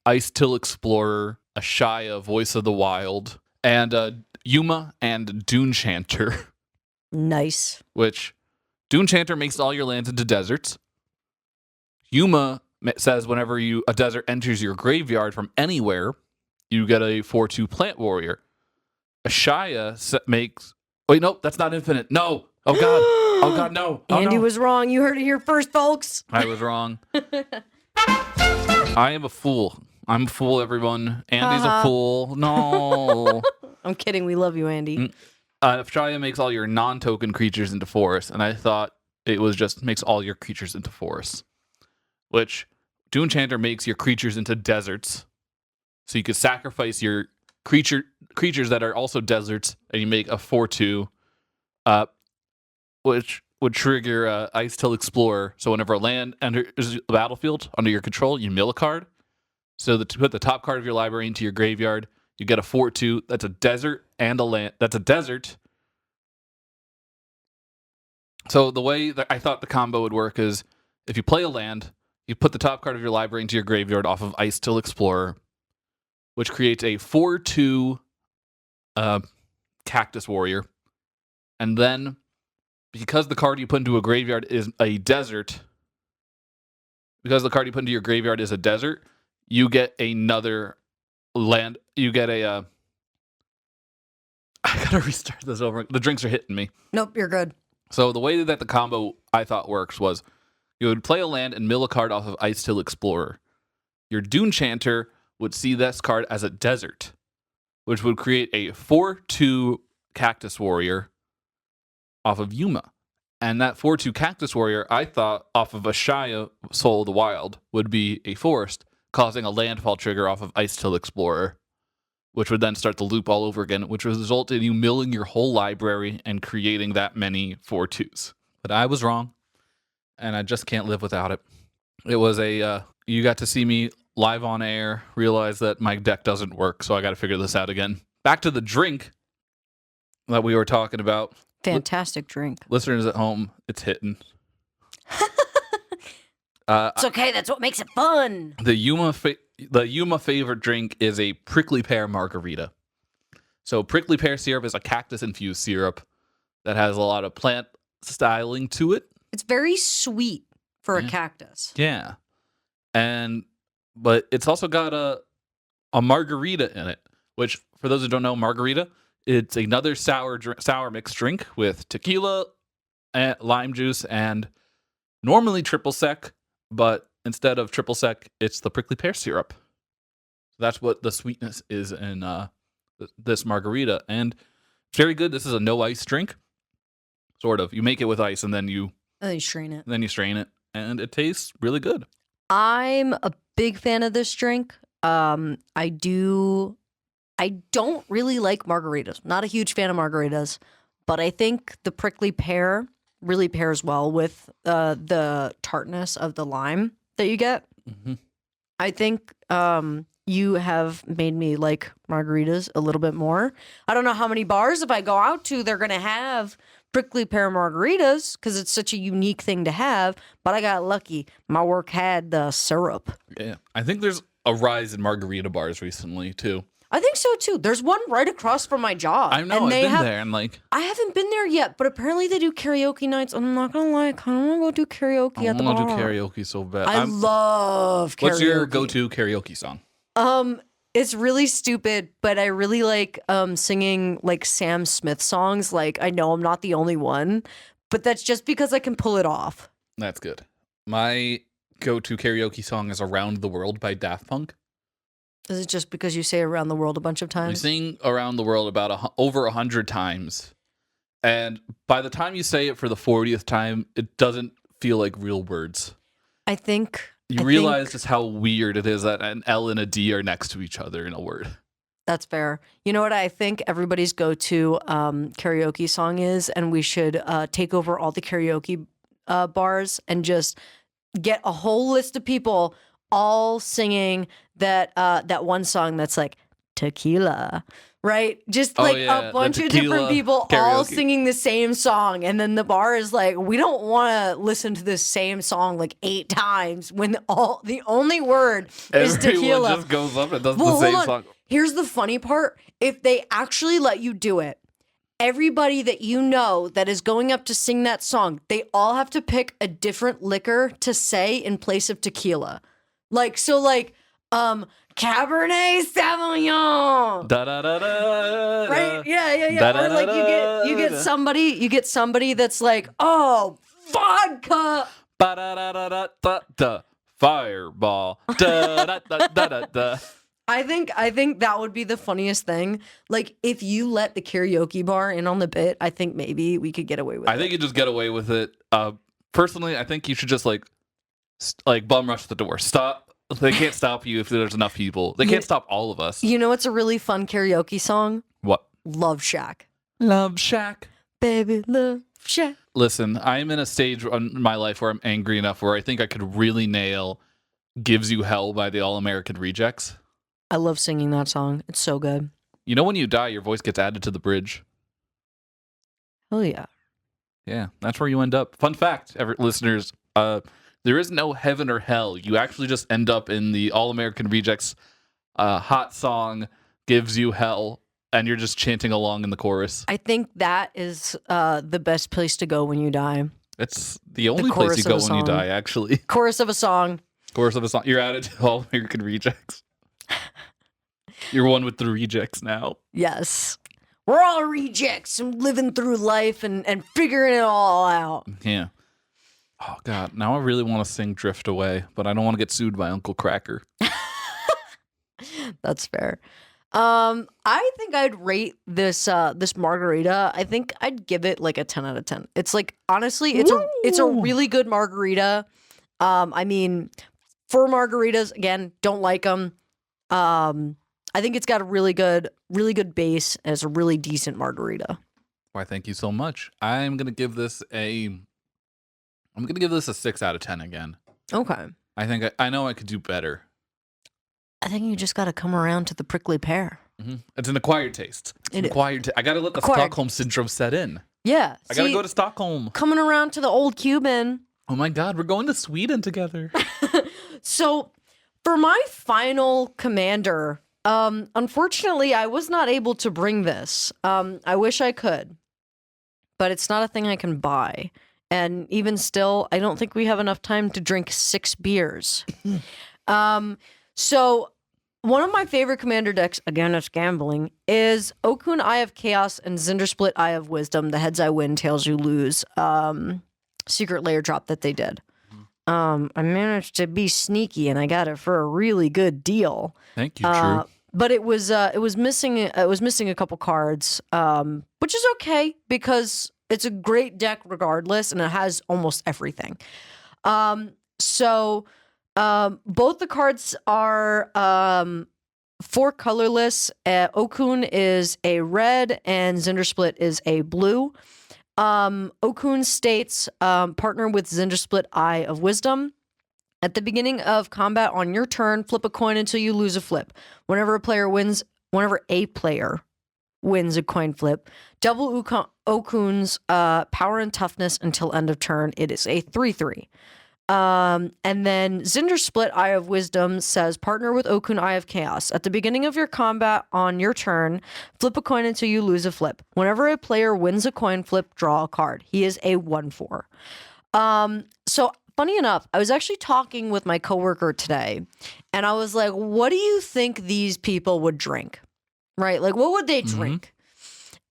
Ice Till Explorer, a Shia, Voice of the Wild, and Yuma and Dune Chanter. Nice. Which Dune Chanter makes all your lands into deserts. Yuma says whenever a desert enters your graveyard from anywhere, you get a 4/2 plant warrior. Ashaya makes... Wait, nope, that's not infinite. No! Oh, God. Oh, God, no. Oh, Andy no. was wrong. You heard it here first, folks. I was wrong. I am a fool. I'm a fool, everyone. Andy's a fool. No. I'm kidding. We love you, Andy. Shaya makes all your non-token creatures into forests, and I thought it was just makes all your creatures into forests. Which Dune Chanter makes your creatures into deserts. So you could sacrifice your creatures that are also deserts, and you make a 4/2, which would trigger Ice Till Explorer. So whenever a land enters the battlefield under your control, you mill a card. So to put the top card of your library into your graveyard, you get a 4/2. That's a desert and a land. That's a desert. So the way that I thought the combo would work is if you play a land, you put the top card of your library into your graveyard off of Ice Till Explorer, which creates a 4/2 Cactus Warrior. And then, because the card you put into a graveyard is a desert, you get another land. You get a. I gotta restart this over. The drinks are hitting me. Nope, you're good. So the way that the combo I thought works was you would play a land and mill a card off of Ice Till Explorer. Your Dune Chanter would see this card as a desert, which would create a 4/2 Cactus Warrior off of Yuma. And that 4/2 Cactus Warrior, I thought, off of Ashaya Soul of the Wild, would be a forest, causing a landfall trigger off of Ice Till Explorer, which would then start the loop all over again, which would result in you milling your whole library and creating that many 4/2s. But I was wrong, and I just can't live without it. It was you got to see me live on air, realize that my deck doesn't work, so I got to figure this out again. Back to the drink that we were talking about. Fantastic drink. Listeners at home, it's hitting. It's okay. That's what makes it fun. The Yuma favorite drink is a prickly pear margarita. So prickly pear syrup is a cactus-infused syrup that has a lot of plant styling to it. It's very sweet for a cactus. Yeah. But it's also got a margarita in it, which, for those who don't know, margarita, it's another sour mixed drink with tequila, and lime juice, and normally triple sec, but instead of triple sec, it's the prickly pear syrup. That's what the sweetness is in this margarita, and it's very good. This is a no ice drink, sort of. You make it with ice, and then you strain it. And it tastes really good. I'm a big fan of this drink. I don't really like margaritas. Not a huge fan of margaritas, but I think the prickly pear really pairs well with the tartness of the lime that you get. Mm-hmm. I think you have made me like margaritas a little bit more. I don't know how many bars if I go out to, they're going to have prickly pear margaritas because it's such a unique thing to have, but I got lucky. My work had the syrup. Yeah, I think there's a rise in margarita bars recently, too. I think so, too. There's one right across from my job. I know, I've been there, and I haven't been there yet, but apparently they do karaoke nights. I'm not going to lie, I kind of want to go do karaoke at the bar. I want to do karaoke so bad. I love karaoke. What's your go-to karaoke song? It's really stupid, but I really like singing like Sam Smith songs. Like, I know I'm not the only one, but that's just because I can pull it off. That's good. My go-to karaoke song is Around the World by Daft Punk. Is it just because you say around the world a bunch of times? You sing Around the World about over 100 times. And by the time you say it for the 40th time, it doesn't feel like real words. I think... You realize just how weird it is that an L and a D are next to each other in a word. That's fair. You know what I think everybody's go-to karaoke song is? And we should take over all the karaoke bars and just get a whole list of people all singing that one song that's like tequila, right? Just like a bunch of different people karaoke. All singing the same song. And then the bar is like, we don't want to listen to this same song like 8 times when the only word is tequila. Everyone just goes up and does the same song. Here's the funny part. If they actually let you do it, everybody that you know that is going up to sing that song, they all have to pick a different liquor to say in place of tequila. Cabernet Sauvignon. Da da da da. Right? Yeah. Or like you get somebody that's like, oh, vodka. Ba da da da da da da. Fireball. Da da da da da da. I think that would be the funniest thing. Like if you let the karaoke bar in on the bit, I think maybe we could get away with I it. think you just get away with it. Personally, I think you should just like bum rush the door. Stop. They can't stop you if there's enough people. They can't stop all of us. You know what's a really fun karaoke song? What? Love Shack. Love Shack. Baby, Love Shack. Listen, I'm in a stage in my life where I'm angry enough where I think I could really nail Gives You Hell by the All American Rejects. I love singing that song. It's so good. You know when you die, your voice gets added to the bridge. Oh yeah. Yeah, that's where you end up. Fun fact, listeners, there is no heaven or hell. You actually just end up in the All American Rejects hot song, Gives You Hell, and you're just chanting along in the chorus. I think that is the best place to go when you die. It's the only place you go when you die, actually. Chorus of a song. Chorus of a song. You're added to All American Rejects. You're one with the rejects now. Yes. We're all rejects and living through life and figuring it all out. Yeah. Oh, God. Now I really want to sing Drift Away, but I don't want to get sued by Uncle Cracker. That's fair. I think I'd rate this this margarita. I think I'd give it like a 10 out of 10. It's like, honestly, it's a really good margarita. I mean, for margaritas, again, don't like them. I think it's got a really good base and it's a really decent margarita. Why, thank you so much. I'm gonna give this a 6 out of 10 again. Okay. I think I know I could do better. I think you just got to come around to the prickly pear. Mm-hmm. It's an acquired taste. I got to let the Stockholm syndrome set in. Yeah. I got to go to Stockholm. Coming around to the old Cuban. Oh my God, we're going to Sweden together. So, for my final commander, unfortunately, I was not able to bring this. I wish I could, but it's not a thing I can buy. And even still, I don't think we have enough time to drink 6 beers. So one of my favorite commander decks, again, it's gambling, is Okun Eye of Chaos and Zindersplit Eye of Wisdom. The heads I win, tails you lose. Secret layer drop that they did. I managed to be sneaky and I got it for a really good deal. Thank you, Drew. But it was missing a couple cards, which is okay because it's a great deck regardless, and it has almost everything. So both the cards are 4 colorless. Okun is a red and Zindersplit is a blue. Okun states, partner with Zindersplit Eye of Wisdom. At the beginning of combat on your turn, flip a coin until you lose a flip. Whenever a player wins a coin flip, double Okun's power and toughness until end of turn. It is a 3/3. And then Zindersplit Eye of Wisdom says, partner with Okun Eye of Chaos. At the beginning of your combat on your turn, flip a coin until you lose a flip. Whenever a player wins a coin flip, draw a card. He is a 1/4. So funny enough, I was actually talking with my coworker today, and I was like, what do you think these people would drink? Right? Like, what would they drink?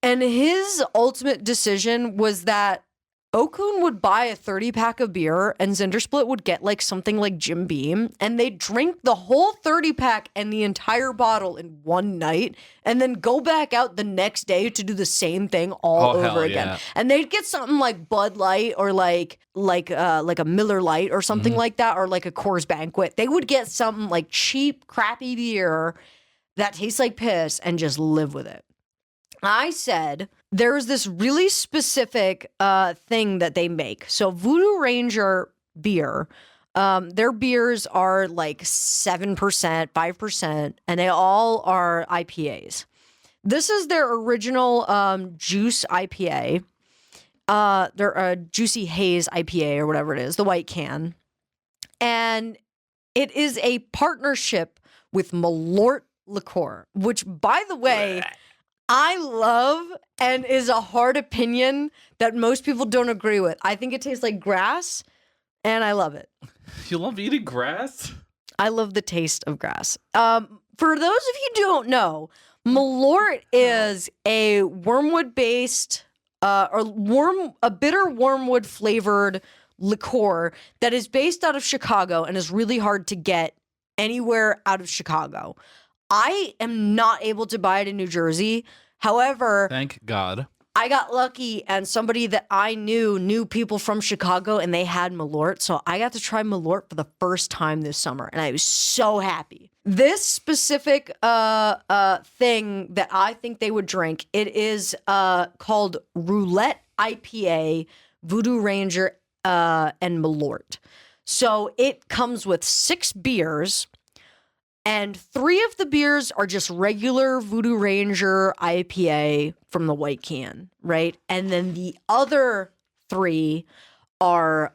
And his ultimate decision was that Okun would buy a 30-pack of beer and Zindersplit would get like something like Jim Beam, and they'd drink the whole 30-pack and the entire bottle in one night and then go back out the next day to do the same thing all over again. Yeah. And they'd get something like Bud Light or like a Miller Lite or something like that, or like a Coors Banquet. They would get something like cheap, crappy beer that tastes like piss and just live with it. I said there's this really specific thing that they make. So Voodoo Ranger beer, their beers are like 7%, 5%, and they all are IPAs. This is their original juice IPA. Their Juicy Haze IPA or whatever it is, the white can. And it is a partnership with Malort Liqueur, which, by the way, I love and is a hard opinion that most people don't agree with. I think it tastes like grass, and I love it. You love eating grass? I love the taste of grass. For those of you who don't know, Malort is a wormwood-based, a bitter wormwood-flavored liqueur that is based out of Chicago and is really hard to get anywhere out of Chicago. I am not able to buy it in New Jersey. However, Thank God. I got lucky, and somebody that I knew people from Chicago, and they had Malort. So I got to try Malort for the first time this summer, and I was so happy. This specific thing that I think they would drink, it is called Roulette IPA, Voodoo Ranger, and Malort. So it comes with 6 beers. And 3 of the beers are just regular Voodoo Ranger IPA from the white can, right? And then the other 3 are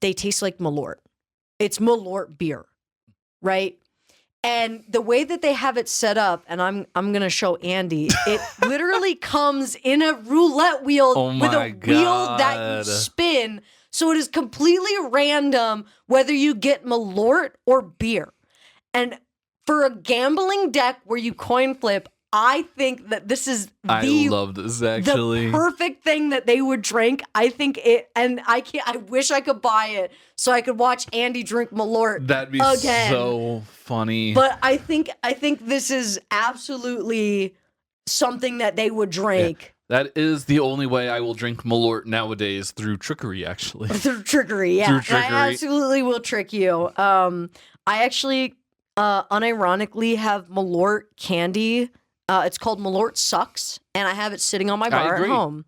they taste like Malort. It's Malort beer, right? And the way that they have it set up, and I'm gonna show Andy, it literally comes in a roulette wheel with a wheel that you spin. So it is completely random whether you get Malort or beer. And for a gambling deck where you coin flip, I think that this is I love this actually. The perfect thing that they would drink. I think it, and I wish I could buy it so I could watch Andy drink Malort. That'd be again. so funny. But I think this is absolutely something that they would drink. Yeah. That is the only way I will drink Malort nowadays, through trickery, actually. Through trickery, yeah. Through trickery. I absolutely will trick you. I actually unironically have Malort candy. It's called Malort Sucks, and I have it sitting on my bar at home.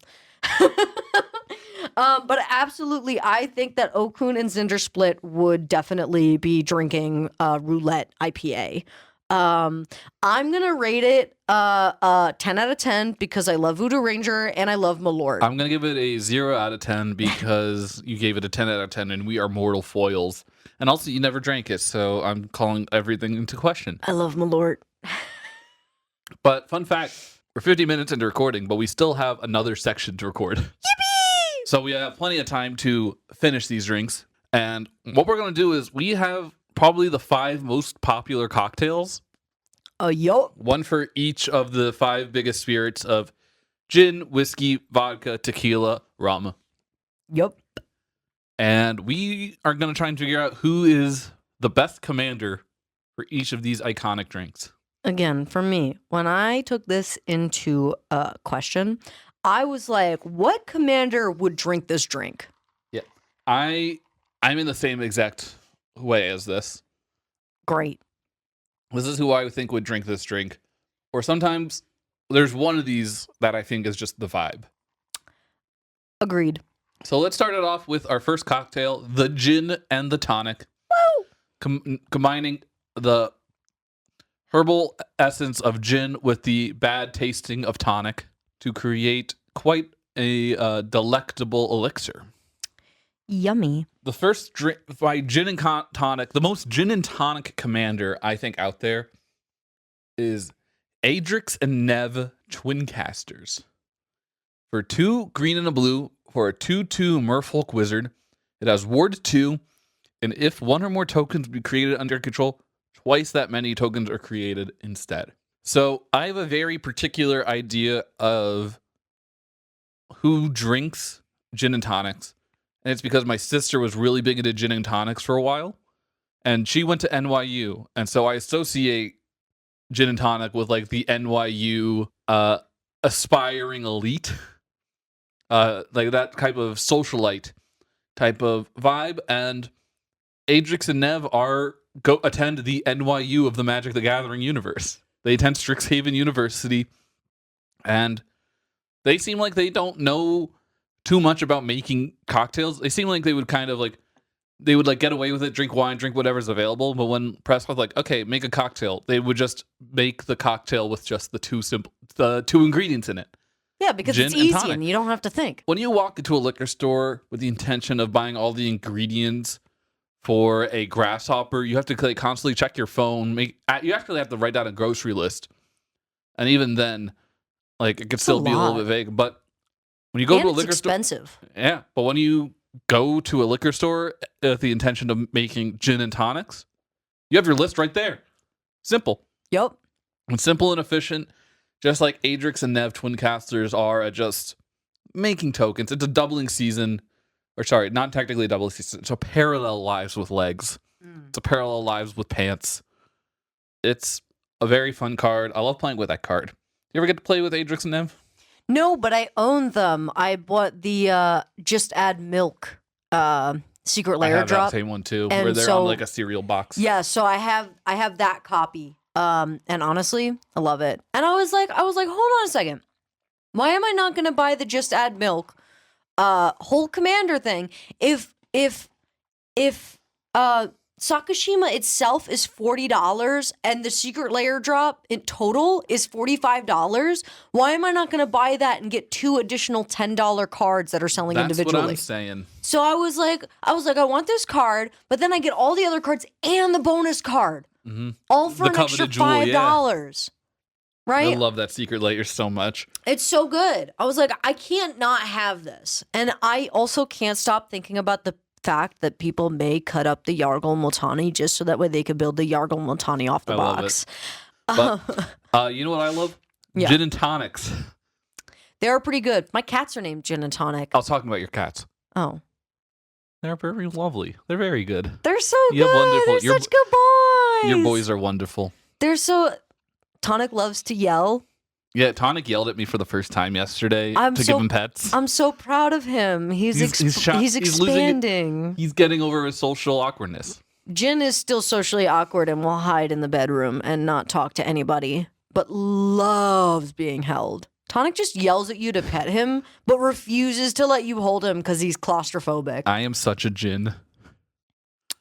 But absolutely, I think that Okun and Zindersplit would definitely be drinking Roulette IPA. I'm gonna rate it 10 out of 10 because I love Voodoo Ranger and I love Malort. I'm gonna give it a 0 out of 10 because you gave it a 10 out of 10, and we are mortal foils. And also, you never drank it, so I'm calling everything into question. I love Malort. But fun fact, we're 50 minutes into recording, but we still have another section to record. Yippee! So we have plenty of time to finish these drinks. And what we're going to do is we have probably the 5 most popular cocktails. Yup. One for each of the 5 biggest spirits of gin, whiskey, vodka, tequila, rum. Yup. And we are going to try and figure out who is the best commander for each of these iconic drinks. Again, for me, when I took this into question, I was like, what commander would drink this drink? Yeah. I'm in the same exact way as this. Great. This is who I think would drink this drink. Or sometimes there's one of these that I think is just the vibe. Agreed. So let's start it off with our first cocktail, the gin and the tonic. Woo! Combining the herbal essence of gin with the bad tasting of tonic to create quite a delectable elixir. Yummy. The first drink by gin and tonic, the most gin and tonic commander I think out there is Adrix and Nev Twincasters. For 2 green and a blue, for a 2/2 Merfolk Wizard, it has Ward 2, and if 1 or more tokens be created under control, twice that many tokens are created instead. So I have a very particular idea of who drinks gin and tonics. And it's because my sister was really big into gin and tonics for a while. And she went to NYU. And so I associate gin and tonic with like the NYU aspiring elite. Like that type of socialite type of vibe. And Adrix and Nev attend the NYU of the Magic the Gathering universe. They attend Strixhaven University, and they seem like they don't know too much about making cocktails. They seem like they would kind of like, they would like get away with it, drink wine, drink whatever's available. But when pressed with like, okay, make a cocktail, they would just make the cocktail with just the 2 ingredients in it. Yeah, because Gin it's and easy tonic. and you don't have to think. When you walk into a liquor store with the intention of buying all the ingredients for a grasshopper, you have to like constantly check your phone. You actually have to write down a grocery list, and even then, like it could still be a little bit vague. But when you go to a liquor store, expensive. Yeah, but when you go to a liquor store with the intention of making gin and tonics, you have your list right there. Simple. Yep. And simple and efficient, just like Adrix and Nev Twincasters are at just making tokens. It's a doubling season. Or sorry, not technically a double season. It's a parallel lives with legs. It's a parallel lives with pants. It's a very fun card. I love playing with that card. You ever get to play with Adrix and Nev? No, but I own them. I bought the Just Add Milk secret I layer have drop. that same one too, And where they're so- on like a cereal box. Yeah, so I have that copy. And honestly, I love it. And I was like, hold on a second. Why am I not gonna buy the Just Add Milk whole commander thing if Sakashima itself is $40 and the secret layer drop in total is $45? Why am I not going to buy that and get 2 additional $10 cards that are selling That's individually? what I'm saying. So I was like, I want this card, but then I get all the other cards and the bonus card, all for The an extra coveted jewel, $5. Right? I love that secret layer so much. It's so good. I was like, I can't not have this. And I also can't stop thinking about the fact that people may cut up the Yargle Multani just so that way they could build the Yargle Multani off the I love box. But you know what I love? Yeah. Gin and tonics. They're pretty good. My cats are named Gin and Tonic. I was talking about your cats. Oh. They're very lovely. They're very good. They're so You have good. wonderful- They're your- such good boys. Your boys are wonderful. They're so... Tonic loves to yell. Yeah, Tonic yelled at me for the first time yesterday I'm to so- give him pets. I'm so proud of him. He's shy- he's losing it. expanding. He's getting over his social awkwardness. Jin is still socially awkward and will hide in the bedroom and not talk to anybody, but loves being held. Tonic just yells at you to pet him, but refuses to let you hold him because he's claustrophobic. I am such a Jin.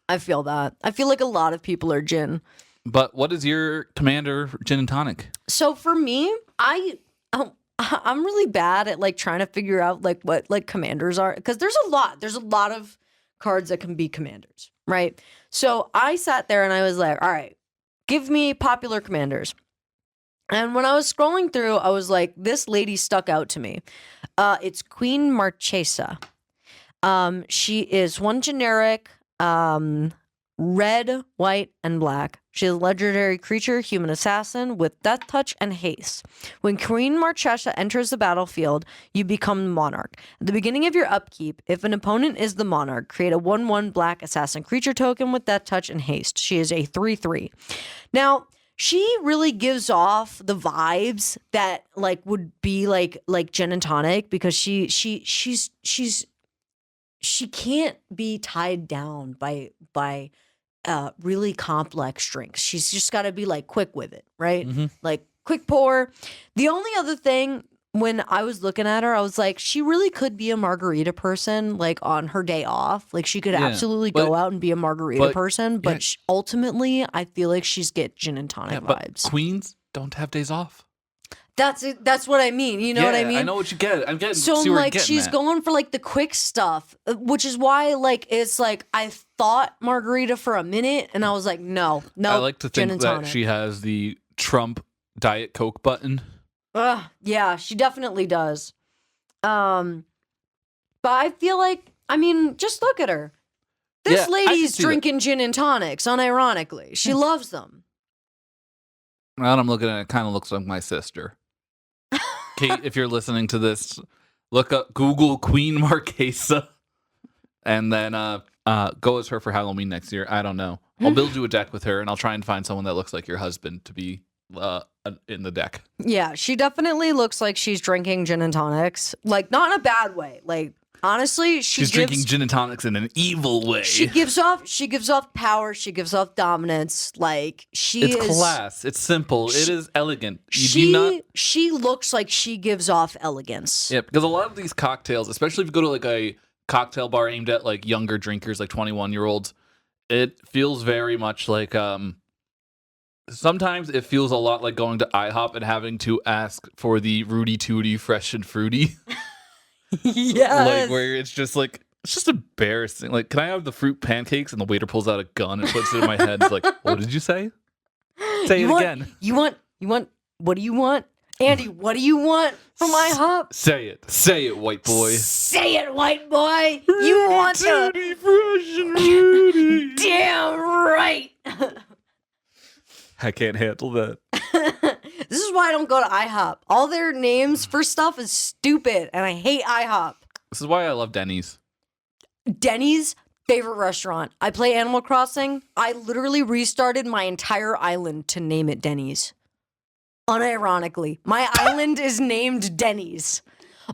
I feel that. I feel like a lot of people are Jin. But what is your commander Gin and Tonic? So for me, I'm really bad at like trying to figure out like what like commanders are because there's a lot of cards that can be commanders, right? So I sat there and I was like, all right, give me popular commanders. And when I was scrolling through, I was like, this lady stuck out to me. It's Queen Marchesa. She is one generic, red, white, and black. She is a legendary creature, human assassin with death touch and haste. When Queen Marchesa enters the battlefield, you become the monarch. At the beginning of your upkeep, if an opponent is the monarch, create a 1/1 black assassin creature token with death touch and haste. She is a 3/3. Now, she really gives off the vibes that like would be like Gin and Tonic because she can't be tied down by really complex drinks. She's just got to be like quick with it, right? Like quick pour. The only other thing when I was looking at her, I was like, she really could be a margarita person, like on her day off. Like she could absolutely go out and be a margarita person, but ultimately, I feel like she's get Gin and Tonic vibes. Queens don't have days off. That's it. That's what I mean. You know what I mean? I know what you get. I'm getting. So see where like you're getting she's at. going for like the quick stuff, which is why like it's like I thought margarita for a minute, and I was like, no. I like to Gin think and that Tonic. she has the Trump Diet Coke button. Yeah, she definitely does. But I feel like, I mean, just look at her. This Yeah, I can lady's see that. drinking gin and tonics, unironically. She loves them. Now that I'm looking at it, it kind of looks like my sister. Kate, if you're listening to this, look up Google Queen Marquesa, and then go as her for Halloween next year. I don't know. I'll build you a deck with her, and I'll try and find someone that looks like your husband to be in the deck. Yeah, she definitely looks like she's drinking gin and tonics. Like, not in a bad way. Like, honestly, She's drinking gin and tonics in an evil way. She gives off power. She gives off dominance. Like It's class. It's simple. It is elegant. She looks like she gives off elegance. Yeah, because a lot of these cocktails, especially if you go to like a cocktail bar aimed at like younger drinkers, like 21-year-olds, it feels very much like sometimes it feels a lot like going to IHOP and having to ask for the Rudy Tooty fresh and fruity. Yes. Like where it's just embarrassing. Like, can I have the fruit pancakes? And the waiter pulls out a gun and puts it in my head. It's like, what did you say? Say it again. You want, what do you want? Andy, what do you want from IHOP? Say it, white boy. Say it, white boy. You want to. Tooty fresh and fruity. Damn right. I can't handle that. This is why I don't go to IHOP. All their names for stuff is stupid, and I hate IHOP. This is why I love Denny's. Denny's Favorite restaurant. I play Animal Crossing. I literally restarted my entire island to name it Denny's. Unironically, my island is named Denny's.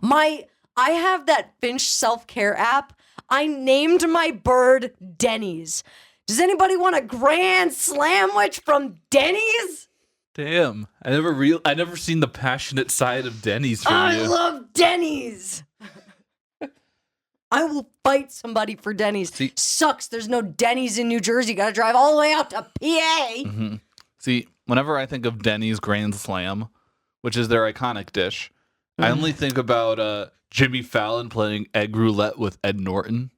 I have that Finch self-care app. I named my bird Denny's. Does anybody want a grand slamwich from Denny's? Damn, I never seen the passionate side of Denny's from I you. love Denny's. I will fight somebody for Denny's. See- Sucks. There's no Denny's in New Jersey. Got to drive all the way out to PA. Mm-hmm. See, whenever I think of Denny's Grand Slam, which is their iconic dish, I only think about Jimmy Fallon playing egg roulette with Ed Norton.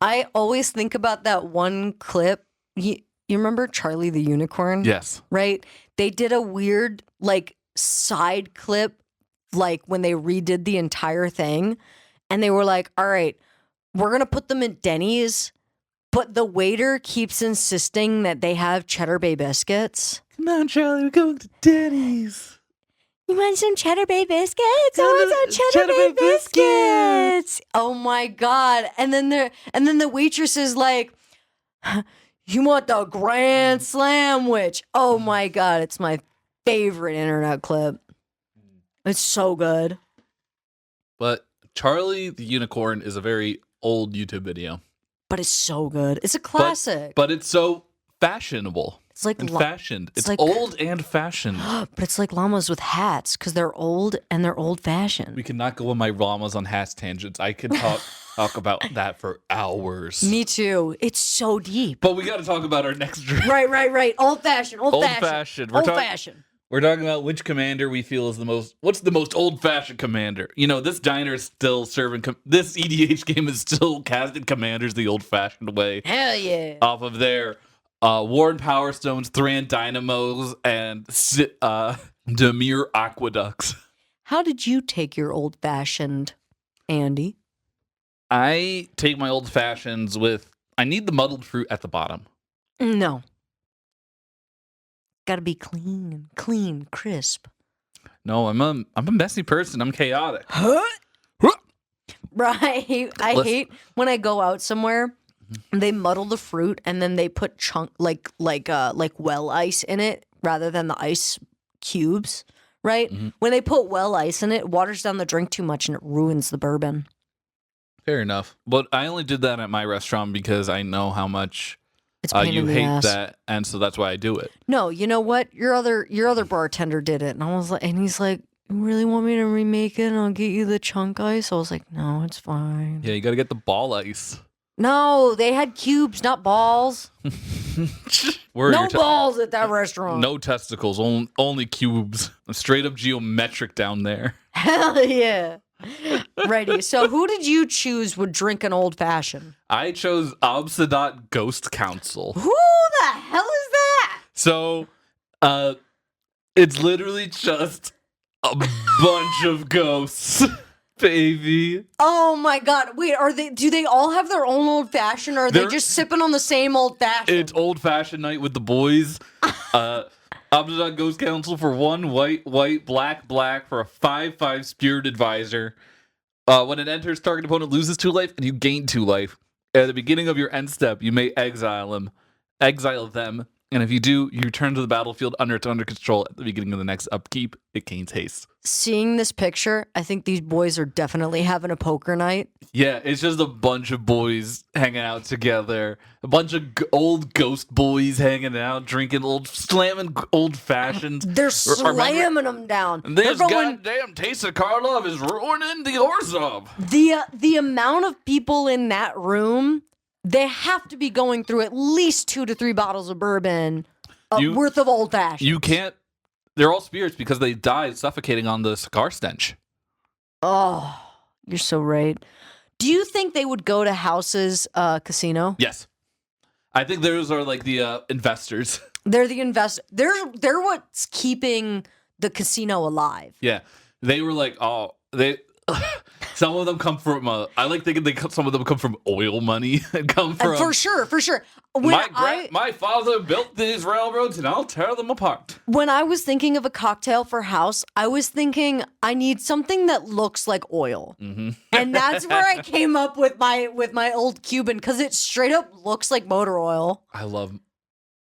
I always think about that one clip. You remember Charlie the Unicorn? Yes. Right? They did a weird like side clip like when they redid the entire thing. And they were like, all right, we're going to put them at Denny's. But the waiter keeps insisting that they have Cheddar Bay biscuits. Come on, Charlie, we're going to Denny's. You want some Cheddar Bay biscuits? I want some Cheddar Bay biscuits. Oh my God. And then the waitress is like, you want the Grand Slamwich. Oh my God. It's my favorite internet clip. It's so good. But Charlie the Unicorn is a very old YouTube video. But it's so good. It's a classic. But it's so fashionable. It's like and fashioned. It's like- old and fashioned. but it's like llamas with hats because they're old and they're old fashioned. We cannot go on my llamas on hats tangents. I could talk about that for hours. Me too. It's so deep. But we got to talk about our next drink. Right. Old fashioned. Old fashioned. Old fashioned. We're talking about which commander we feel is the most. What's the most old-fashioned commander? You know, this diner is still serving. This EDH game is still casting commanders the old-fashioned way. Hell yeah. Off of their Warren Power Stones, Thran Dynamos, and Demir Aqueducts. How did you take your old fashioned, Andy? I take my old fashions with. I need the muddled fruit at the bottom. No. Gotta be clean, crisp. No, I'm a messy person. I'm chaotic. Huh? Right. I hate when I go out somewhere. They muddle the fruit and then they put chunk like well ice in it rather than the ice cubes. Right. Mm-hmm. When they put well ice in it, it waters down the drink too much and it ruins the bourbon. Fair enough. But I only did that at my restaurant because I know how much It's a pain you in the hate ass. that, and so that's why I do it. No, you know what? Your other bartender did it, and I was like, and he's like, "You really want me to remake it? And I'll get you the chunk ice." I was like, "No, it's fine." Yeah, you got to get the ball ice. No, they had cubes, not balls. Where are No your balls at that restaurant. no testicles, only cubes. Straight up geometric down there. Hell yeah. Righty. So who did you choose would drink an old fashioned? I chose Obsidian Ghost Council. Who the hell is that? So, it's literally just a bunch of ghosts, baby. Oh my God. Wait, do they all have their own old fashioned or are they They're- just sipping on the same old fashioned? It's old fashioned night with the boys. Obsidian Ghost Council for 1 white, black for a 5/5 Spirit Advisor. When it enters, target opponent loses 2 life and you gain 2 life. At the beginning of your end step, you may exile them. And if you do, you return to the battlefield under control. At the beginning of the next upkeep, it gains haste. Seeing this picture, I think these boys are definitely having a poker night. Yeah, it's just a bunch of boys hanging out together. A bunch of old ghost boys hanging out, drinking slamming old fashions. They're slamming them down. This They're going, goddamn taste of Karlov is ruining the Orzhov. the amount of people in that room, they have to be going through at least 2 to 3 bottles of bourbon worth of old fashioned. You can't. They're all spirits because they died suffocating on the cigar stench. Oh, you're so right. Do you think they would go to House's casino? Yes. I think those are like the investors. They're the invest. They're what's keeping the casino alive. Yeah. They were like, some of them come from, I like thinking some of them come from oil money and come from. For sure. When My father built these railroads and I'll tear them apart. When I was thinking of a cocktail for house, I was thinking I need something that looks like oil. Mm-hmm. And that's where I came up with my old Cuban, because it straight up looks like motor oil. I was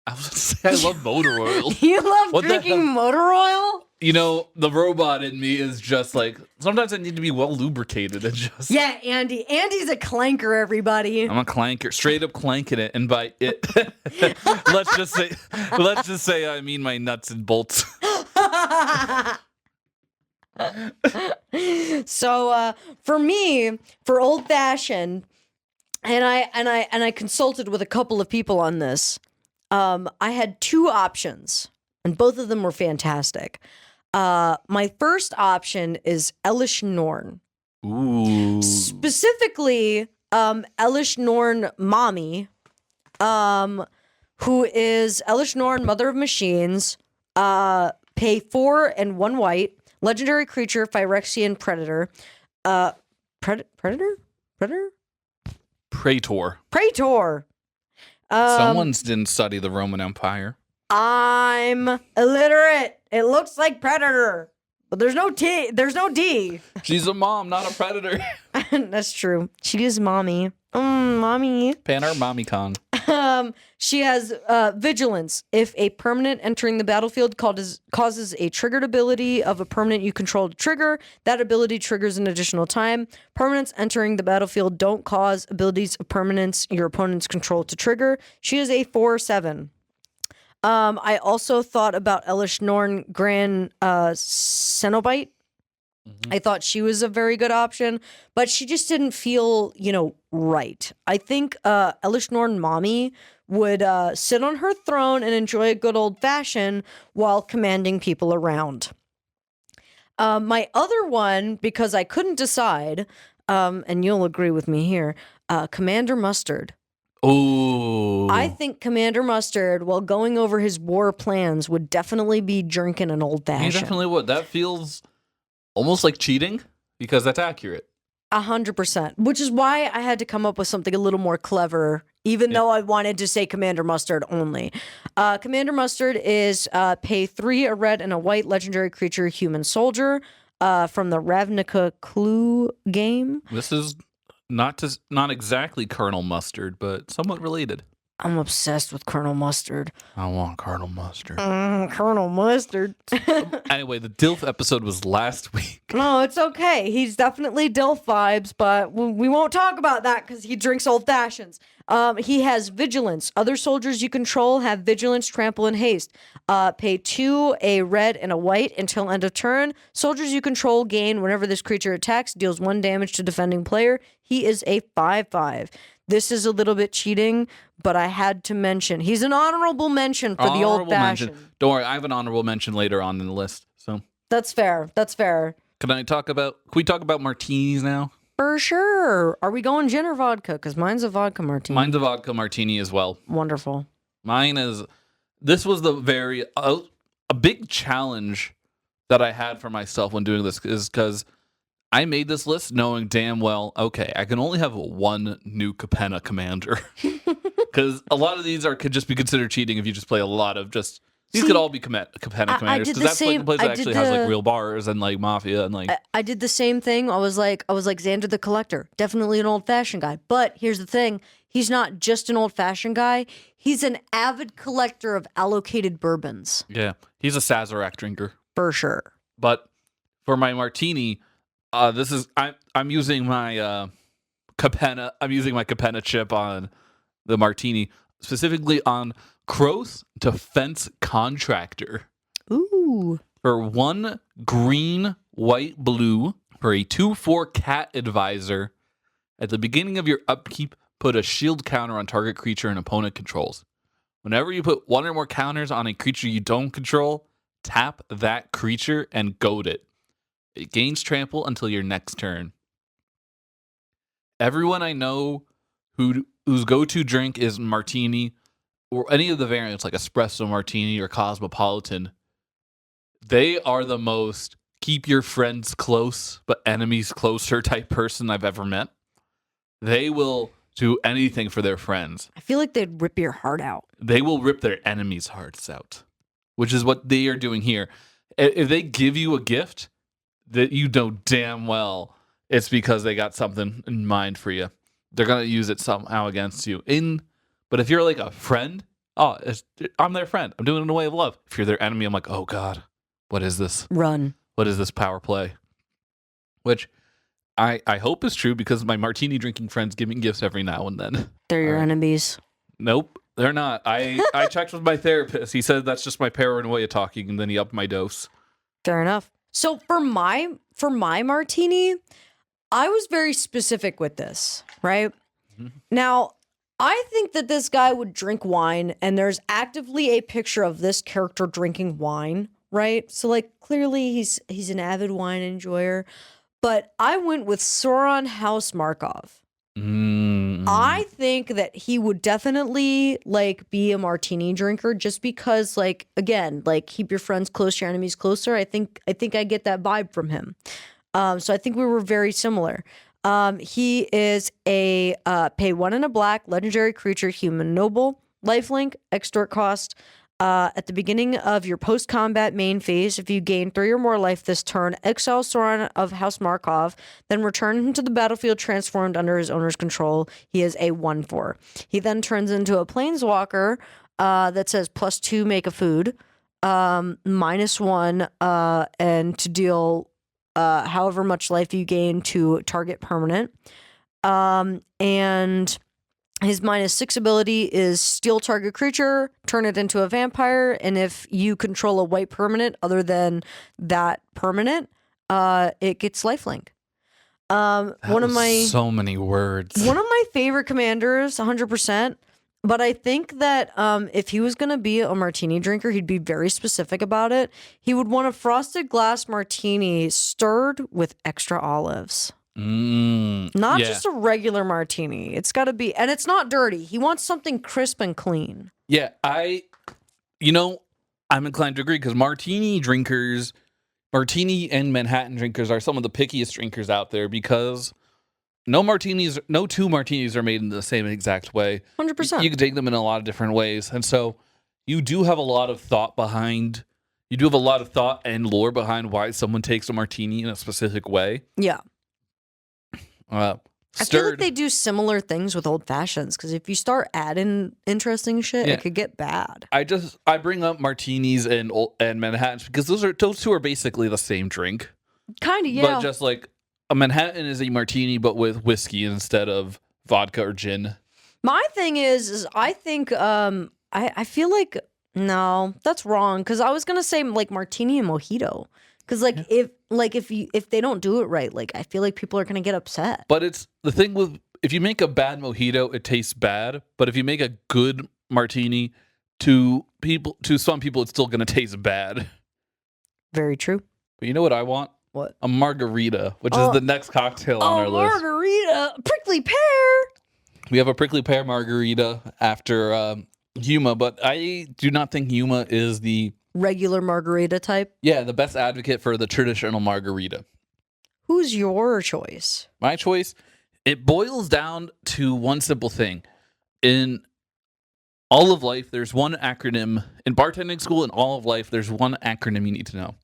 gonna say I love motor oil. You love What the drinking hell? motor oil? You know, the robot in me is just like, sometimes I need to be well lubricated and just. Yeah, Andy. Andy's a clanker, everybody. I'm a clanker, straight up clanking it, and by it, let's just say I mean my nuts and bolts. So for me, for old fashioned, and I consulted with a couple of people on this. I had two options, and both of them were fantastic. My first option is Elish Norn. Ooh. Specifically, Elish Norn mommy, who is Elish Norn, Mother of Machines, pay 4 and 1 white, legendary creature, Phyrexian predator. Predator? Praetor. Someone's didn't study the Roman Empire. I'm illiterate. It looks like predator, but there's no T. There's no D. She's a mom, not a predator. That's true. She is mommy. Mommy. Panar Mamicon. She has vigilance. If a permanent entering the battlefield causes a triggered ability of a permanent you control to trigger, that ability triggers an additional time. Permanents entering the battlefield don't cause abilities of permanents your opponents control to trigger. She is a 4/7. I also thought about Elish Norn Grand Cenobite. I thought she was a very good option, but she just didn't feel, right. I think Elish Norn Mommy would sit on her throne and enjoy a good old fashioned while commanding people around. My other one, because I couldn't decide, and you'll agree with me here, Commander Mustard. Ooh. I think Commander Mustard, while going over his war plans, would definitely be drinking an old He fashioned. definitely would. That feels almost like cheating because that's accurate. 100%, which is why I had to come up with something a little more clever, even though I wanted to say Commander Mustard only. Commander Mustard is pay 3, a red and a white, legendary creature, human soldier, from the Ravnica Clue game. This is not exactly Colonel Mustard, but somewhat related. I'm obsessed with Colonel Mustard. I want Colonel Mustard. Colonel Mustard. Anyway, the DILF episode was last week. No, it's okay. He's definitely DILF vibes, but we won't talk about that because he drinks old fashions. He has vigilance. Other soldiers you control have vigilance, trample, and haste. Pay 2, a red and a white until end of turn. Soldiers you control gain whenever this creature attacks, deals 1 damage to defending player. He is a 5/5. This is a little bit cheating, but I had to mention. He's an honorable mention for the old fashioned. Don't worry, I have an honorable mention later on in the list. So That's fair. Can we talk about martinis now? For sure. Are we going gin or vodka? Because mine's a vodka martini. Mine's a vodka martini as well. Wonderful. This was a big challenge that I had for myself when doing this is because I made this list knowing damn well, okay, I can only have 1 new Capenna commander. Because a lot of these could just be considered cheating if you just play a lot of just... These could all be Capenna commanders because that's like the place that actually has like real bars and like mafia and like... I did the same thing. I was like Xander the Collector. Definitely an old-fashioned guy. But here's the thing. He's not just an old-fashioned guy. He's an avid collector of allocated bourbons. Yeah, he's a Sazerac drinker. For sure. But for my martini... I'm using my Capenna. I'm using my Capenna chip on the martini, specifically on Kroth Defense Contractor. Ooh. For 1 green, white, blue, for a 2/4 cat advisor. At the beginning of your upkeep, put a shield counter on target creature an opponent controls. Whenever you put 1 or more counters on a creature you don't control, tap that creature and goad it. It gains trample until your next turn. Everyone I know whose go-to drink is martini or any of the variants like espresso martini or cosmopolitan, they are the most keep your friends close but enemies closer type person I've ever met. They will do anything for their friends. I feel like they'd rip your heart out. They will rip their enemies' hearts out. which is what they are doing here. If they give you a gift that you know damn well it's because they got something in mind for you, they're gonna use it somehow against you. But if you're like a friend, I'm their friend. I'm doing it in a way of love. If you're their enemy, I'm like, oh God, what is this? Run. What is this power play? Which I hope is true because my martini drinking friends give me gifts every now and then. They're your enemies. Nope, they're not. I checked with my therapist. He said that's just my paranoid way of talking, and then he upped my dose. Fair enough. So for my martini, I was very specific with this, right? Mm-hmm. Now, I think that this guy would drink wine, and there's actively a picture of this character drinking wine, right? So like clearly he's an avid wine enjoyer. But I went with Soren House Markov. I think that he would definitely like be a martini drinker just because, like, again, like keep your friends close, your enemies closer. I think I get that vibe from him. So I think we were very similar. He is a pay 1 and a black legendary creature, human noble, lifelink, extort cost. At the beginning of your post-combat main phase, if you gain 3 or more life this turn, exile Soren of House Markov, then return him to the battlefield transformed under his owner's control. He is a 1/4. He then turns into a planeswalker that says +2 make a food, -1, and to deal however much life you gain to target permanent. And his -6 ability is steal target creature, turn it into a vampire, and if you control a white permanent other than that permanent, it gets lifelink. So many words. One of my favorite commanders, 100%. But I think that if he was going to be a martini drinker, he'd be very specific about it. He would want a frosted glass martini stirred with extra olives. Not just a regular martini. It's got to be, and it's not dirty. He wants something crisp and clean. Yeah, I'm inclined to agree because martini and Manhattan drinkers are some of the pickiest drinkers out there because no two martinis are made in the same exact way. 100%. You can take them in a lot of different ways. And so you do have a lot of thought and lore behind why someone takes a martini in a specific way. Yeah. I feel like Stirred. they do similar things with old fashions because if you start adding interesting shit, Yeah. it could get bad. I bring up martinis and Manhattans because those two are basically the same drink. Kind of, yeah. But just like a Manhattan is a martini, but with whiskey instead of vodka or gin. My thing is I think I feel like no, that's wrong because I was gonna say like martini and mojito. Because if they don't do it right, like I feel like people are gonna get upset. But it's the thing with if you make a bad mojito, it tastes bad. But if you make a good martini, to some people, it's still gonna taste bad. Very true. But you know what I want? What? A margarita, which is the next cocktail on our list. Margarita, prickly pear. We have a prickly pear margarita after Yuma, but I do not think Yuma is the regular margarita type. the best advocate for the traditional margarita. Who's your choice? My choice, it boils down to one simple thing. In all of life, there's one acronym. In bartending school, in all of life, there's one acronym you need to know.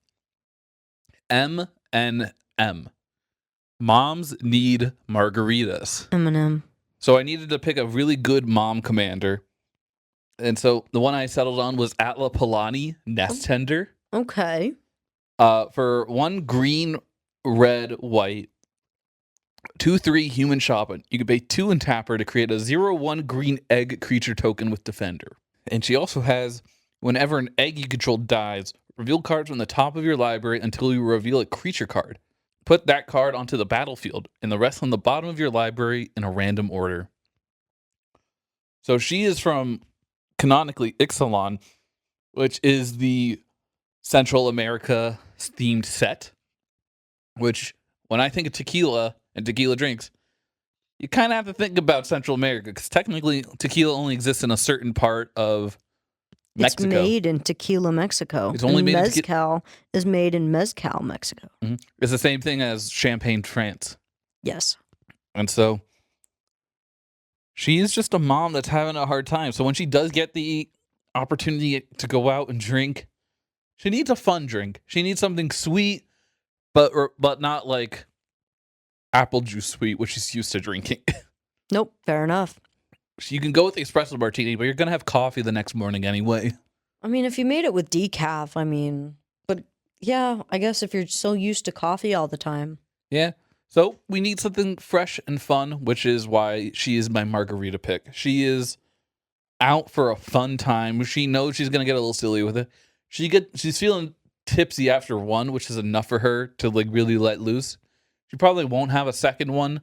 M&M. Moms need margaritas. M&M. So I needed to pick a really good mom commander. And so the one I settled on was Atla Palani, Nest Tender. Okay. For 1 green, red, white, 2/3 human shopping. You can pay 2 and tap her to create a 0/1 green egg creature token with Defender. And she also has, whenever an egg you control dies, reveal cards from the top of your library until you reveal a creature card. Put that card onto the battlefield and the rest on the bottom of your library in a random order. So she is from, canonically, Ixalan, which is the Central America themed set, which when I think of tequila and tequila drinks, you kind of have to think about Central America because technically tequila only exists in a certain part of Mexico. It's made in Tequila, Mexico. It's only made in Mezcal is made in Mezcal, Mexico. Mm-hmm. It's the same thing as Champagne, France. Yes. And so she is just a mom that's having a hard time. So when she does get the opportunity to go out and drink She needs a fun drink. She needs something sweet, but not like apple juice sweet, which she's used to drinking. Nope, fair enough. You can go with the espresso martini, but you're gonna have coffee the next morning anyway. I mean, if you made it with decaf, but yeah, I guess if you're so used to coffee all the time. Yeah. So we need something fresh and fun, which is why she is my margarita pick. She is out for a fun time. She knows she's gonna get a little silly with it. She's feeling tipsy after one, which is enough for her to like really let loose. She probably won't have a second one,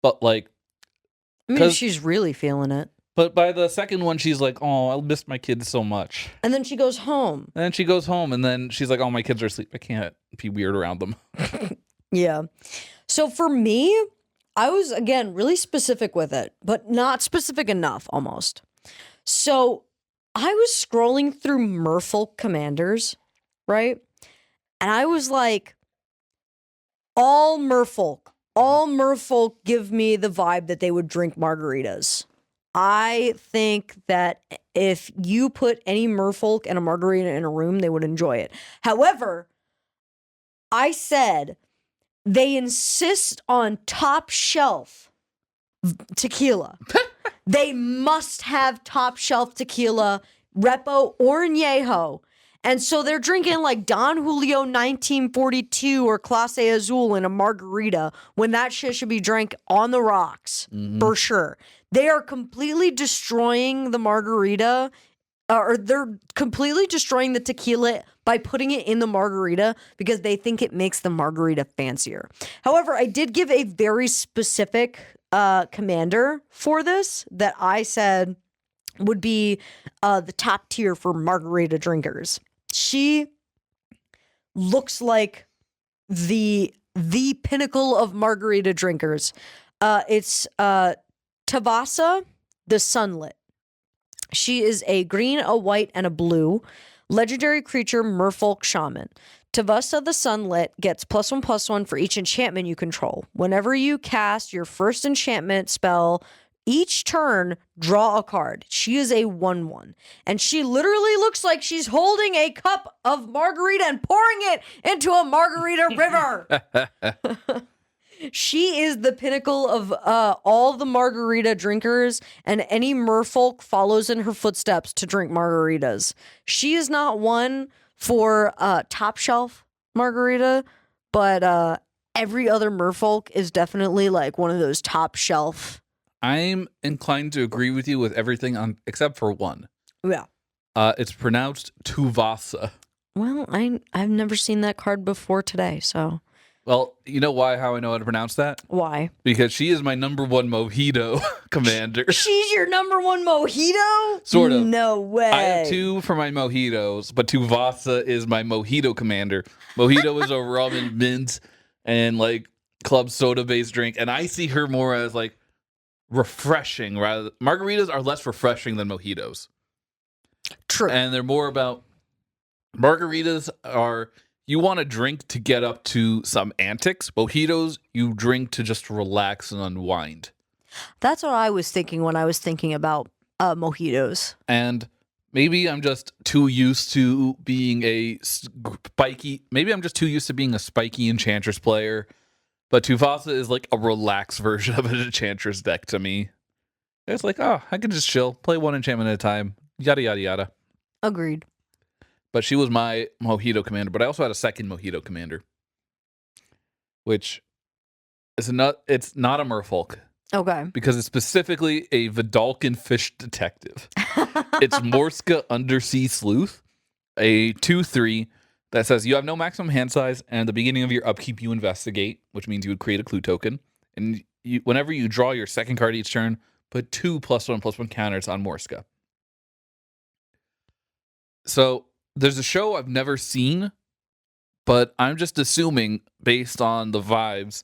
but like, I mean, if she's really feeling it. But by the second one, she's like, "Oh, I'll miss my kids so much." And then she goes home. And then she goes home, and then she's like, "Oh, my kids are asleep. I can't be weird around them." Yeah. So for me, I was, again, really specific with it, but not specific enough almost. So I was scrolling through Merfolk commanders, right? And I was like, all Merfolk give me the vibe that they would drink margaritas. I think that if you put any Merfolk and a margarita in a room, they would enjoy it. However, I said they insist on top shelf tequila. They must have top shelf tequila, Repo or Añejo. And so they're drinking like Don Julio 1942 or Clase Azul in a margarita when that shit should be drank on the rocks, for sure. They are completely destroying the margarita, or they're completely destroying the tequila by putting it in the margarita because they think it makes the margarita fancier. However, I did give a very specific commander for this that I said would be the top tier for margarita drinkers. She looks like the pinnacle of margarita drinkers. It's Tavasa the Sunlit. She is a green, a white, and a blue legendary creature Merfolk shaman. Tavasa the Sunlit gets +1/+1 for each enchantment you control. Whenever you cast your first enchantment spell, each turn, draw a card. She is a 1/1. And she literally looks like she's holding a cup of margarita and pouring it into a margarita river. She is the pinnacle of all the margarita drinkers, and any merfolk follows in her footsteps to drink margaritas. She is not one for top shelf margarita, but every other merfolk is definitely like one of those top shelf. I'm inclined to agree with you with everything on except for one. Yeah. It's pronounced Tuvasa. Well, I've never seen that card before today, so. Well, you know how I know how to pronounce that? Why? Because she is my number one mojito commander. She's your number one mojito? Sort of. No way. I have two for my mojitos, but Tuvasa is my mojito commander. Mojito is a rum and mint and like club soda based drink, and I see her more as like refreshing. Rather, margaritas are less refreshing than mojitos. True. And they're more about margaritas are. You want to drink to get up to some antics. Mojitos, you drink to just relax and unwind. That's what I was thinking when I was thinking about mojitos. And maybe I'm just too used to being a spiky. Maybe I'm just too used to being a spiky Enchantress player. But Tuvasa is like a relaxed version of an Enchantress deck to me. It's like, oh, I can just chill, play one enchantment at a time, yada, yada, yada. Agreed. But she was my mojito commander. But I also had a second mojito commander, which is it's not a merfolk. Okay. Because it's specifically a Vidalcan fish detective. It's Morska Undersea Sleuth, a 2/3 that says you have no maximum hand size, and at the beginning of your upkeep, you investigate, which means you would create a clue token. And whenever you draw your second card each turn, put 2 +1/+1 counters on Morska. So there's a show I've never seen, but I'm just assuming, based on the vibes,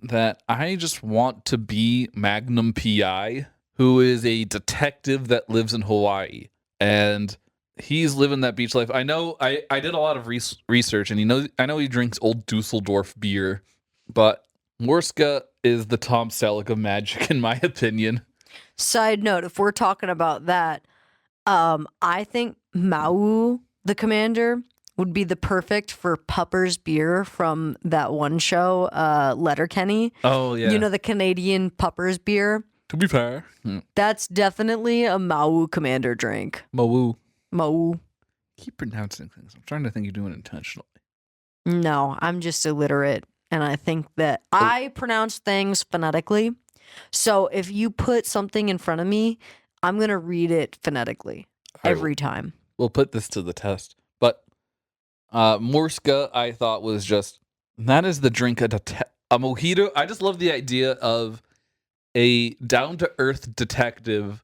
that I just want to be Magnum PI, who is a detective that lives in Hawaii. And he's living that beach life. I know I did a lot of research, and I know he drinks old Dusseldorf beer, but Morska is the Tom Selleck of magic, in my opinion. Side note, if we're talking about that, I think Mau, the commander, would be the perfect for Pupper's beer from that one show, Letterkenny. Oh yeah. You know, the Canadian Pupper's beer? To be fair, That's definitely a Mau commander drink. Mawoo. Mau. Keep pronouncing things. I'm trying to think you're doing it intentionally. No, I'm just illiterate. And I think that I pronounce things phonetically. So if you put something in front of me, I'm going to read it phonetically every time. We'll put this to the test. But Morska, I thought was just, that is the drink, a mojito. I just love the idea of a down-to-earth detective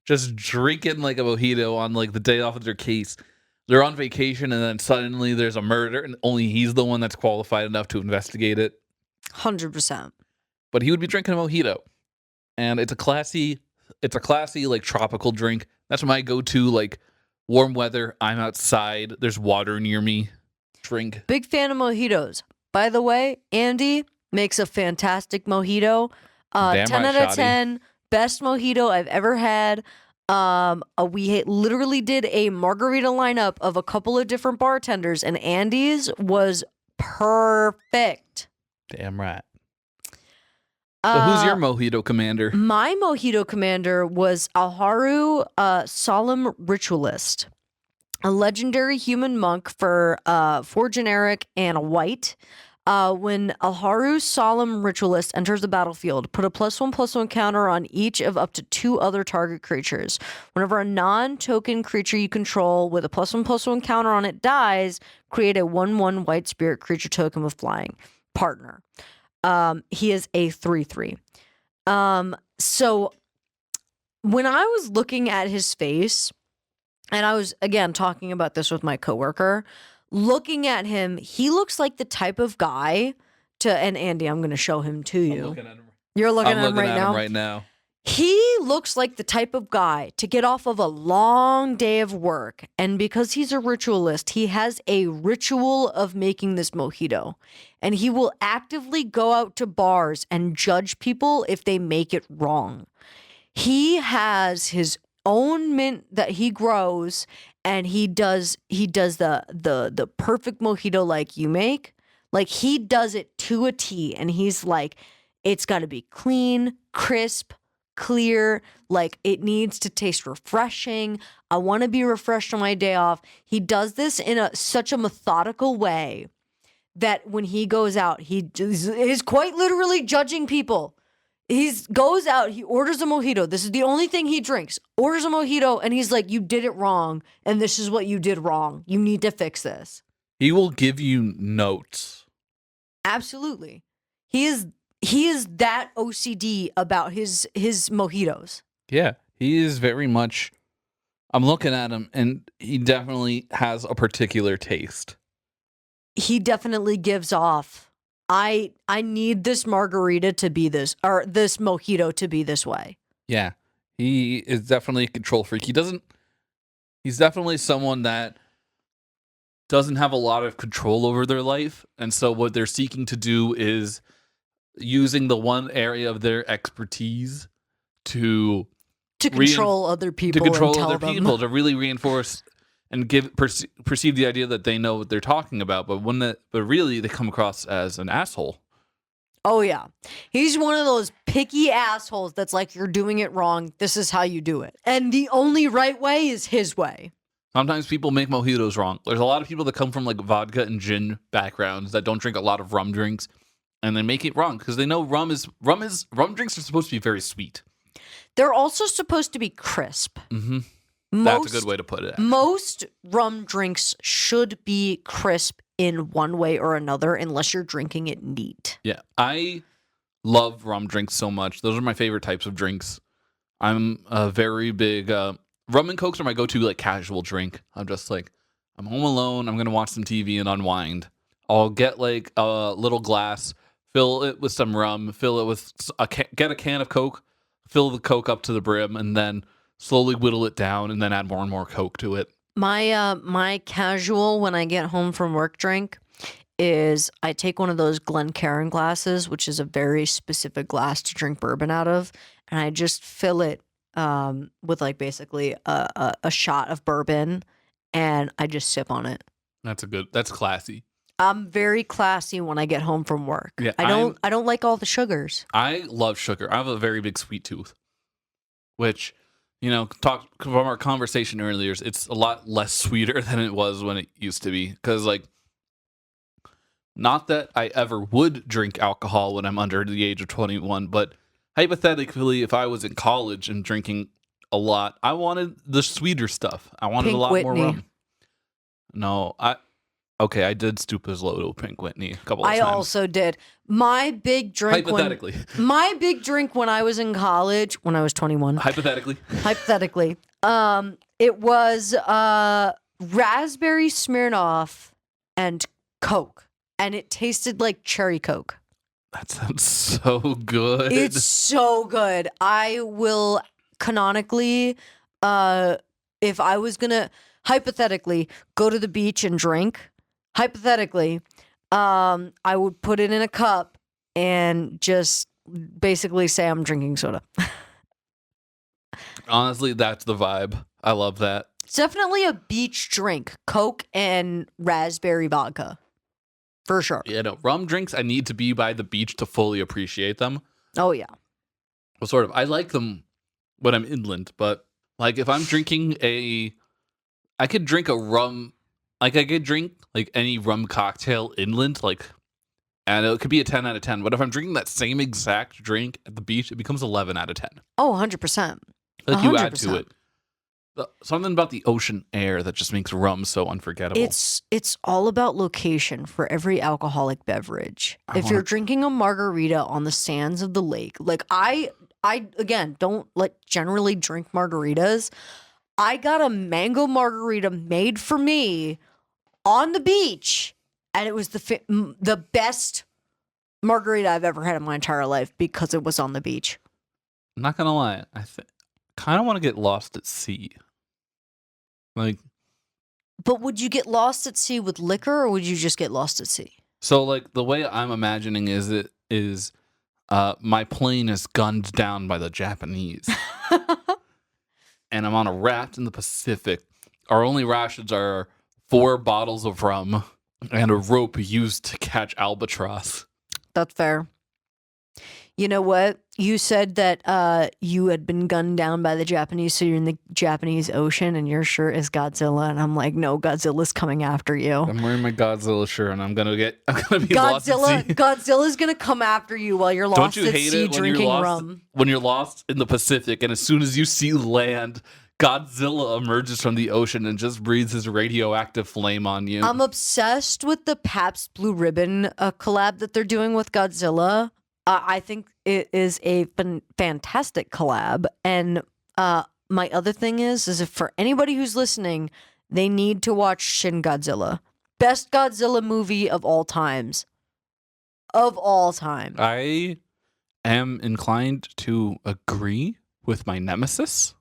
just drinking like a mojito on like the day off of their case. They're on vacation and then suddenly there's a murder and only he's the one that's qualified enough to investigate it. 100%. But he would be drinking a mojito. And it's a classy like tropical drink. That's my go-to, like warm weather, I'm outside, there's water near me drink. Big fan of mojitos. By the way, Andy makes a fantastic mojito. 10 Damn right, out of Shoddy. 10. Best mojito I've ever had. We literally did a margarita lineup of a couple of different bartenders, and Andy's was perfect. Damn right. So who's your mojito commander? My mojito commander was Alharu, Solemn Ritualist, a legendary human monk for 4 generic and a white. When Alharu Solemn Ritualist enters the battlefield, put a +1/+1 counter on each of up to 2 other target creatures. Whenever a non-token creature you control with a +1/+1 counter on it dies, create a 1/1 white spirit creature token with flying. Partner. He is a 3/3. So when I was looking at his face, and I was, again, talking about this with my coworker, looking at him, he looks like the type of guy and Andy, I'm going to show him to you. I'm looking at him. You're looking I'm at him looking right at now? him right now. He looks like the type of guy to get off of a long day of work. And because he's a ritualist, he has a ritual of making this mojito. And he will actively go out to bars and judge people if they make it wrong. He has his own mint that he grows, and he does the perfect mojito like you make. Like, he does it to a T, and he's like, it's got to be clean, crisp, clear, like it needs to taste refreshing. I want to be refreshed on my day off. He does this in such a methodical way that when he goes out, he is quite literally judging people. He goes out, he orders a mojito. This is the only thing he drinks. Orders a mojito, and he's like, you did it wrong, and this is what you did wrong. You need to fix this. He will give you notes. Absolutely. He is that OCD about his mojitos. Yeah, he is very much. I'm looking at him, and he definitely has a particular taste. He definitely gives off, I need this margarita to be this, or this mojito to be this way. Yeah, he is definitely a control freak. He's definitely someone that doesn't have a lot of control over their life, and so what they're seeking to do is using the one area of their expertise to control other people, to really reinforce and perceive the idea that they know what they're talking about, but really they come across as an asshole. Oh yeah, he's one of those picky assholes that's like, you're doing it wrong. This is how you do it, and the only right way is his way. Sometimes people make mojitos wrong. There's a lot of people that come from like vodka and gin backgrounds that don't drink a lot of rum drinks. And they make it wrong because they know rum drinks are supposed to be very sweet. They're also supposed to be crisp. Mm-hmm. That's a good way to put it. Most rum drinks should be crisp in one way or another, unless you're drinking it neat. Yeah, I love rum drinks so much. Those are my favorite types of drinks. I'm a very big rum and cokes are my go-to like casual drink. I'm just like, I'm home alone. I'm gonna watch some TV and unwind. I'll get like a little glass. Fill it with some rum, fill it with get a can of Coke, fill the Coke up to the brim, and then slowly whittle it down, and then add more and more Coke to it. My casual when I get home from work drink is I take one of those Glencairn glasses, which is a very specific glass to drink bourbon out of, and I just fill it with like basically a shot of bourbon, and I just sip on it. That's classy. I'm very classy when I get home from work. Yeah, I don't like all the sugars. I love sugar. I have a very big sweet tooth, which, talk from our conversation earlier, it's a lot less sweeter than it was when it used to be. Because, like, not that I ever would drink alcohol when I'm under the age of 21, but hypothetically, if I was in college and drinking a lot, I wanted the sweeter stuff. I wanted Pink a lot more Whitney. rum. No, I did stoop as low to Pink Whitney a couple of I times. also did. My big drink Hypothetically. my big drink when I was in college, when I was 21. Hypothetically. It was raspberry Smirnoff and Coke, and it tasted like cherry Coke. That sounds so good. It's so good. I will canonically, if I was gonna hypothetically go to the beach and drink, hypothetically, I would put it in a cup and just basically say I'm drinking soda. Honestly, that's the vibe. I love that. It's definitely a beach drink, Coke and raspberry vodka, for sure. Yeah, no, rum drinks, I need to be by the beach to fully appreciate them. Oh yeah. Well, sort of. I like them when I'm inland, but like if I'm drinking I could drink a rum, like I could drink like any rum cocktail inland, and it could be a 10 out of 10. But if I'm drinking that same exact drink at the beach, it becomes 11 out of 10. Oh, 100%. Like you add to 100%. it. Something about the ocean air that just makes rum so unforgettable. It's all about location for every alcoholic beverage. If you're drinking a margarita on the sands of the lake, like I again don't generally drink margaritas. I got a mango margarita made for me on the beach, and it was the best margarita I've ever had in my entire life because it was on the beach. I'm not gonna lie, I kind of want to get lost at sea. Like, but would you get lost at sea with liquor, or would you just get lost at sea? so like the way I'm imagining is my plane is gunned down by the Japanese, and I'm on a raft in the Pacific. Our only rations are 4 bottles of rum and a rope used to catch albatross. That's fair. You know what? You said that you had been gunned down by the Japanese, so you're in the Japanese Ocean, and your shirt is Godzilla, and I'm like, no, Godzilla's coming after you. I'm wearing my Godzilla shirt, and I'm gonna be lost at sea. Godzilla's gonna come after you while you're lost Don't you at hate sea it when drinking you're lost, rum. when you're lost in the Pacific, and as soon as you see land, Godzilla emerges from the ocean and just breathes his radioactive flame on you? I'm obsessed with the Pabst Blue Ribbon collab that they're doing with Godzilla. I think it is a fantastic collab. And my other thing is if for anybody who's listening, they need to watch Shin Godzilla. Best Godzilla movie of all times. Of all time. I am inclined to agree with my nemesis.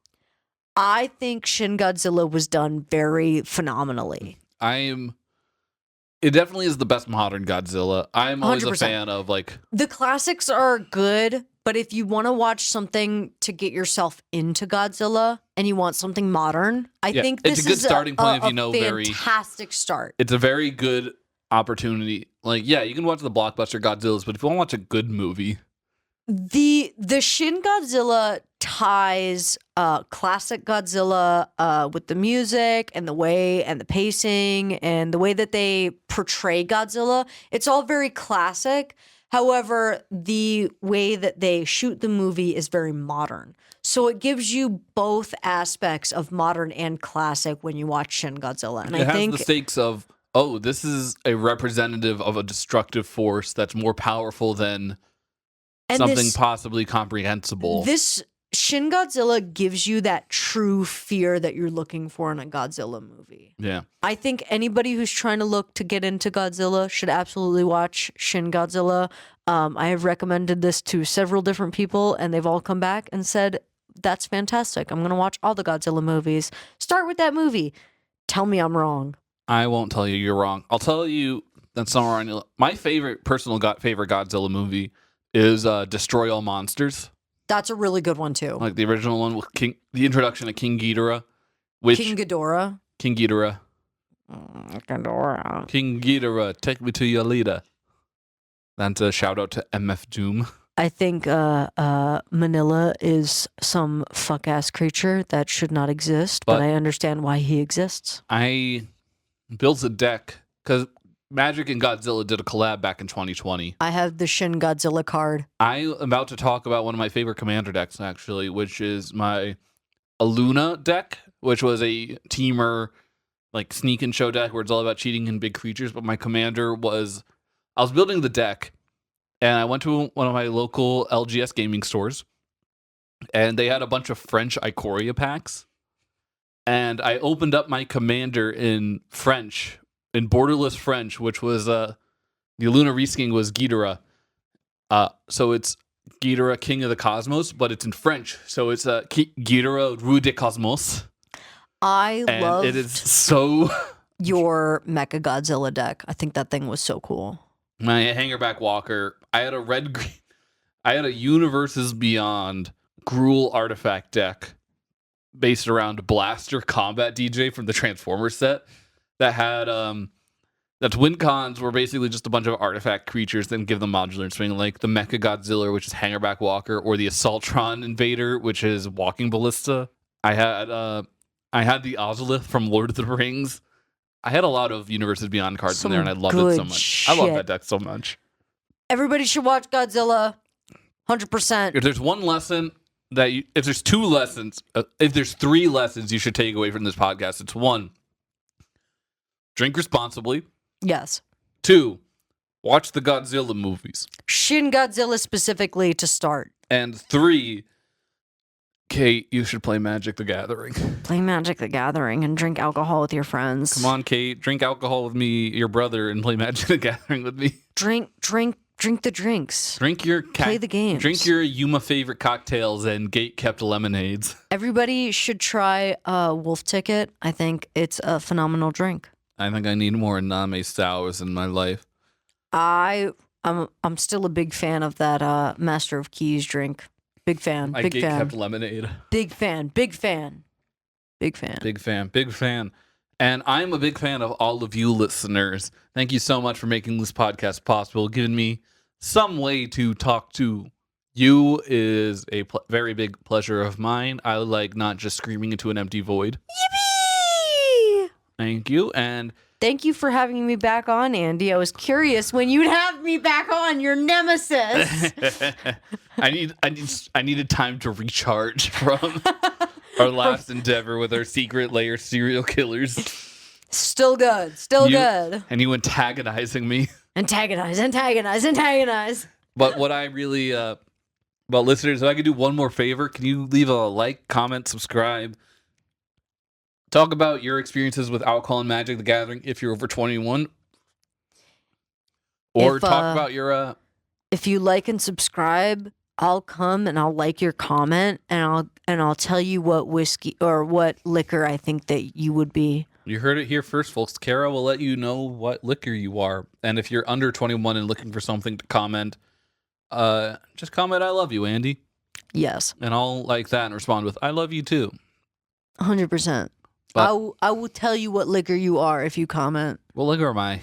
I think Shin Godzilla was done very phenomenally. It definitely is the best modern Godzilla. I'm always 100%. a fan of The classics are good, but if you want to watch something to get yourself into Godzilla and you want something modern, I think this it's a good is starting point if you know fantastic start. It's a very good opportunity. You can watch the blockbuster Godzillas, but if you want to watch a good movie, The Shin Godzilla ties classic Godzilla with the music and the way and the pacing and the way that they portray Godzilla. It's all very classic. However, the way that they shoot the movie is very modern. So it gives you both aspects of modern and classic when you watch Shin Godzilla. And it has the stakes of, oh, this is a representative of a destructive force that's more powerful than something possibly comprehensible. This Shin Godzilla gives you that true fear that you're looking for in a Godzilla movie. Yeah. I think anybody who's trying to look to get into Godzilla should absolutely watch Shin Godzilla. I have recommended this to several different people, and they've all come back and said, that's fantastic. I'm going to watch all the Godzilla movies. Start with that movie. Tell me I'm wrong. I won't tell you you're wrong. I'll tell you that somewhere on my favorite Godzilla movie is Destroy All Monsters. That's a really good one too. Like the original one with the introduction of King Ghidorah, which King Ghidorah. King Ghidorah, Ghidorah. King Ghidorah, take me to your leader. That's a shout out to MF Doom. I think Manila is some fuck ass creature that should not exist, but I understand why he exists. I built a deck because Magic and Godzilla did a collab back in 2020. I have the Shin Godzilla card. I'm about to talk about one of my favorite commander decks, actually, which is my Aluna deck, which was a teamer, like sneak and show deck where it's all about cheating and big creatures. But my commander was, I was building the deck, and I went to one of my local LGS gaming stores, and they had a bunch of French Ikoria packs. And I opened up my commander in French, in borderless French, which was the Aluna reskin was Ghidorah. So it's Ghidorah, King of the Cosmos, but it's in French. So it's Ghidorah, Rue des Cosmos. I love it is so your Mecha Godzilla deck. I think that thing was so cool. My Hangerback Walker. I had a Universes Beyond Gruul artifact deck based around Blaster Combat DJ from the Transformers set that had the twin cons were basically just a bunch of artifact creatures, then give them modular and swing, like the Mecha Godzilla, which is Hangerback Walker, or the Assaultron Invader, which is Walking Ballista. I had the Ozolith from Lord of the Rings. I had a lot of Universes Beyond cards in there, and I loved it so much. Shit. I love that deck so much. Everybody should watch Godzilla. 100%. If there's one lesson if there's two lessons, if there's three lessons you should take away from this podcast, it's one, drink responsibly. Yes. 2, watch the Godzilla movies. Shin Godzilla specifically to start. And 3, Kate, you should play Magic the Gathering. Play Magic the Gathering and drink alcohol with your friends. Come on, Kate, drink alcohol with me, your brother, and play Magic the Gathering with me. Drink the drinks. Play the games. Drink your Yuma favorite cocktails and gate-kept lemonades. Everybody should try Wolf Ticket. I think it's a phenomenal drink. I think I need more Name sours in my life. I'm still a big fan of that Master of Keys drink. Big fan. Big fan. Gate-kept lemonade. Big fan. Big fan. Big fan. Big fan. Big fan. And I'm a big fan of all of you listeners. Thank you so much for making this podcast possible. Giving me some way to talk to you is a very big pleasure of mine. I like not just screaming into an empty void. Yippee! Thank you. And thank you for having me back on, Andy. I was curious when you'd have me back on, your nemesis. I needed time to recharge from our last endeavor with our secret layer serial killers. Still good. Good. And you antagonizing me. Antagonize. But what I really, well, listeners, if I could do one more favor, can you leave a like, comment, subscribe? Talk about your experiences with alcohol and Magic the Gathering if you're over 21. Or talk about your... If you like and subscribe, I'll come and I'll like your comment and I'll tell you what whiskey or what liquor I think that you would be. You heard it here first, folks. Kara will let you know what liquor you are. And if you're under 21 and looking for something to comment, just comment, I love you, Andy. Yes. And I'll like that and respond with, I love you too. 100%. I will tell you what liquor you are if you comment. What liquor am I?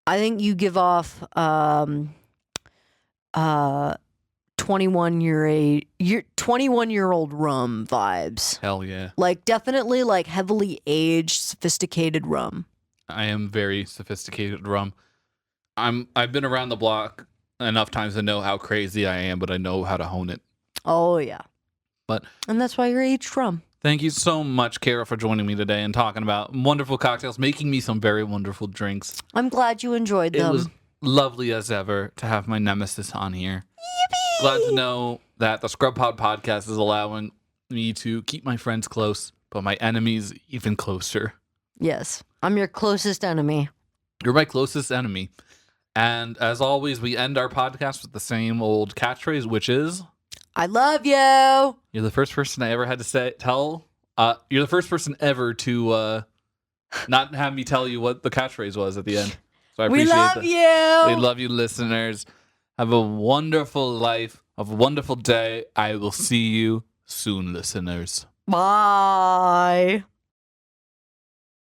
I think you give off 21-year-old rum vibes. Hell yeah. Like definitely like heavily aged, sophisticated rum. I am very sophisticated rum. I've been around the block enough times to know how crazy I am, but I know how to hone it. Oh yeah. And that's why you're aged rum. Thank you so much, Kara, for joining me today and talking about wonderful cocktails, making me some very wonderful drinks. I'm glad you enjoyed them. It was lovely as ever to have my nemesis on here. Yippee! Glad to know that the ScrubPod podcast is allowing me to keep my friends close, but my enemies even closer. Yes, I'm your closest enemy. You're my closest enemy. And as always, we end our podcast with the same old catchphrase, which is... I love you. You're the first person I ever had to you're the first person ever to not have me tell you what the catchphrase was at the end. So I appreciate We love you. We love you, listeners. Have a wonderful life, a wonderful day. I will see you soon, listeners. Bye.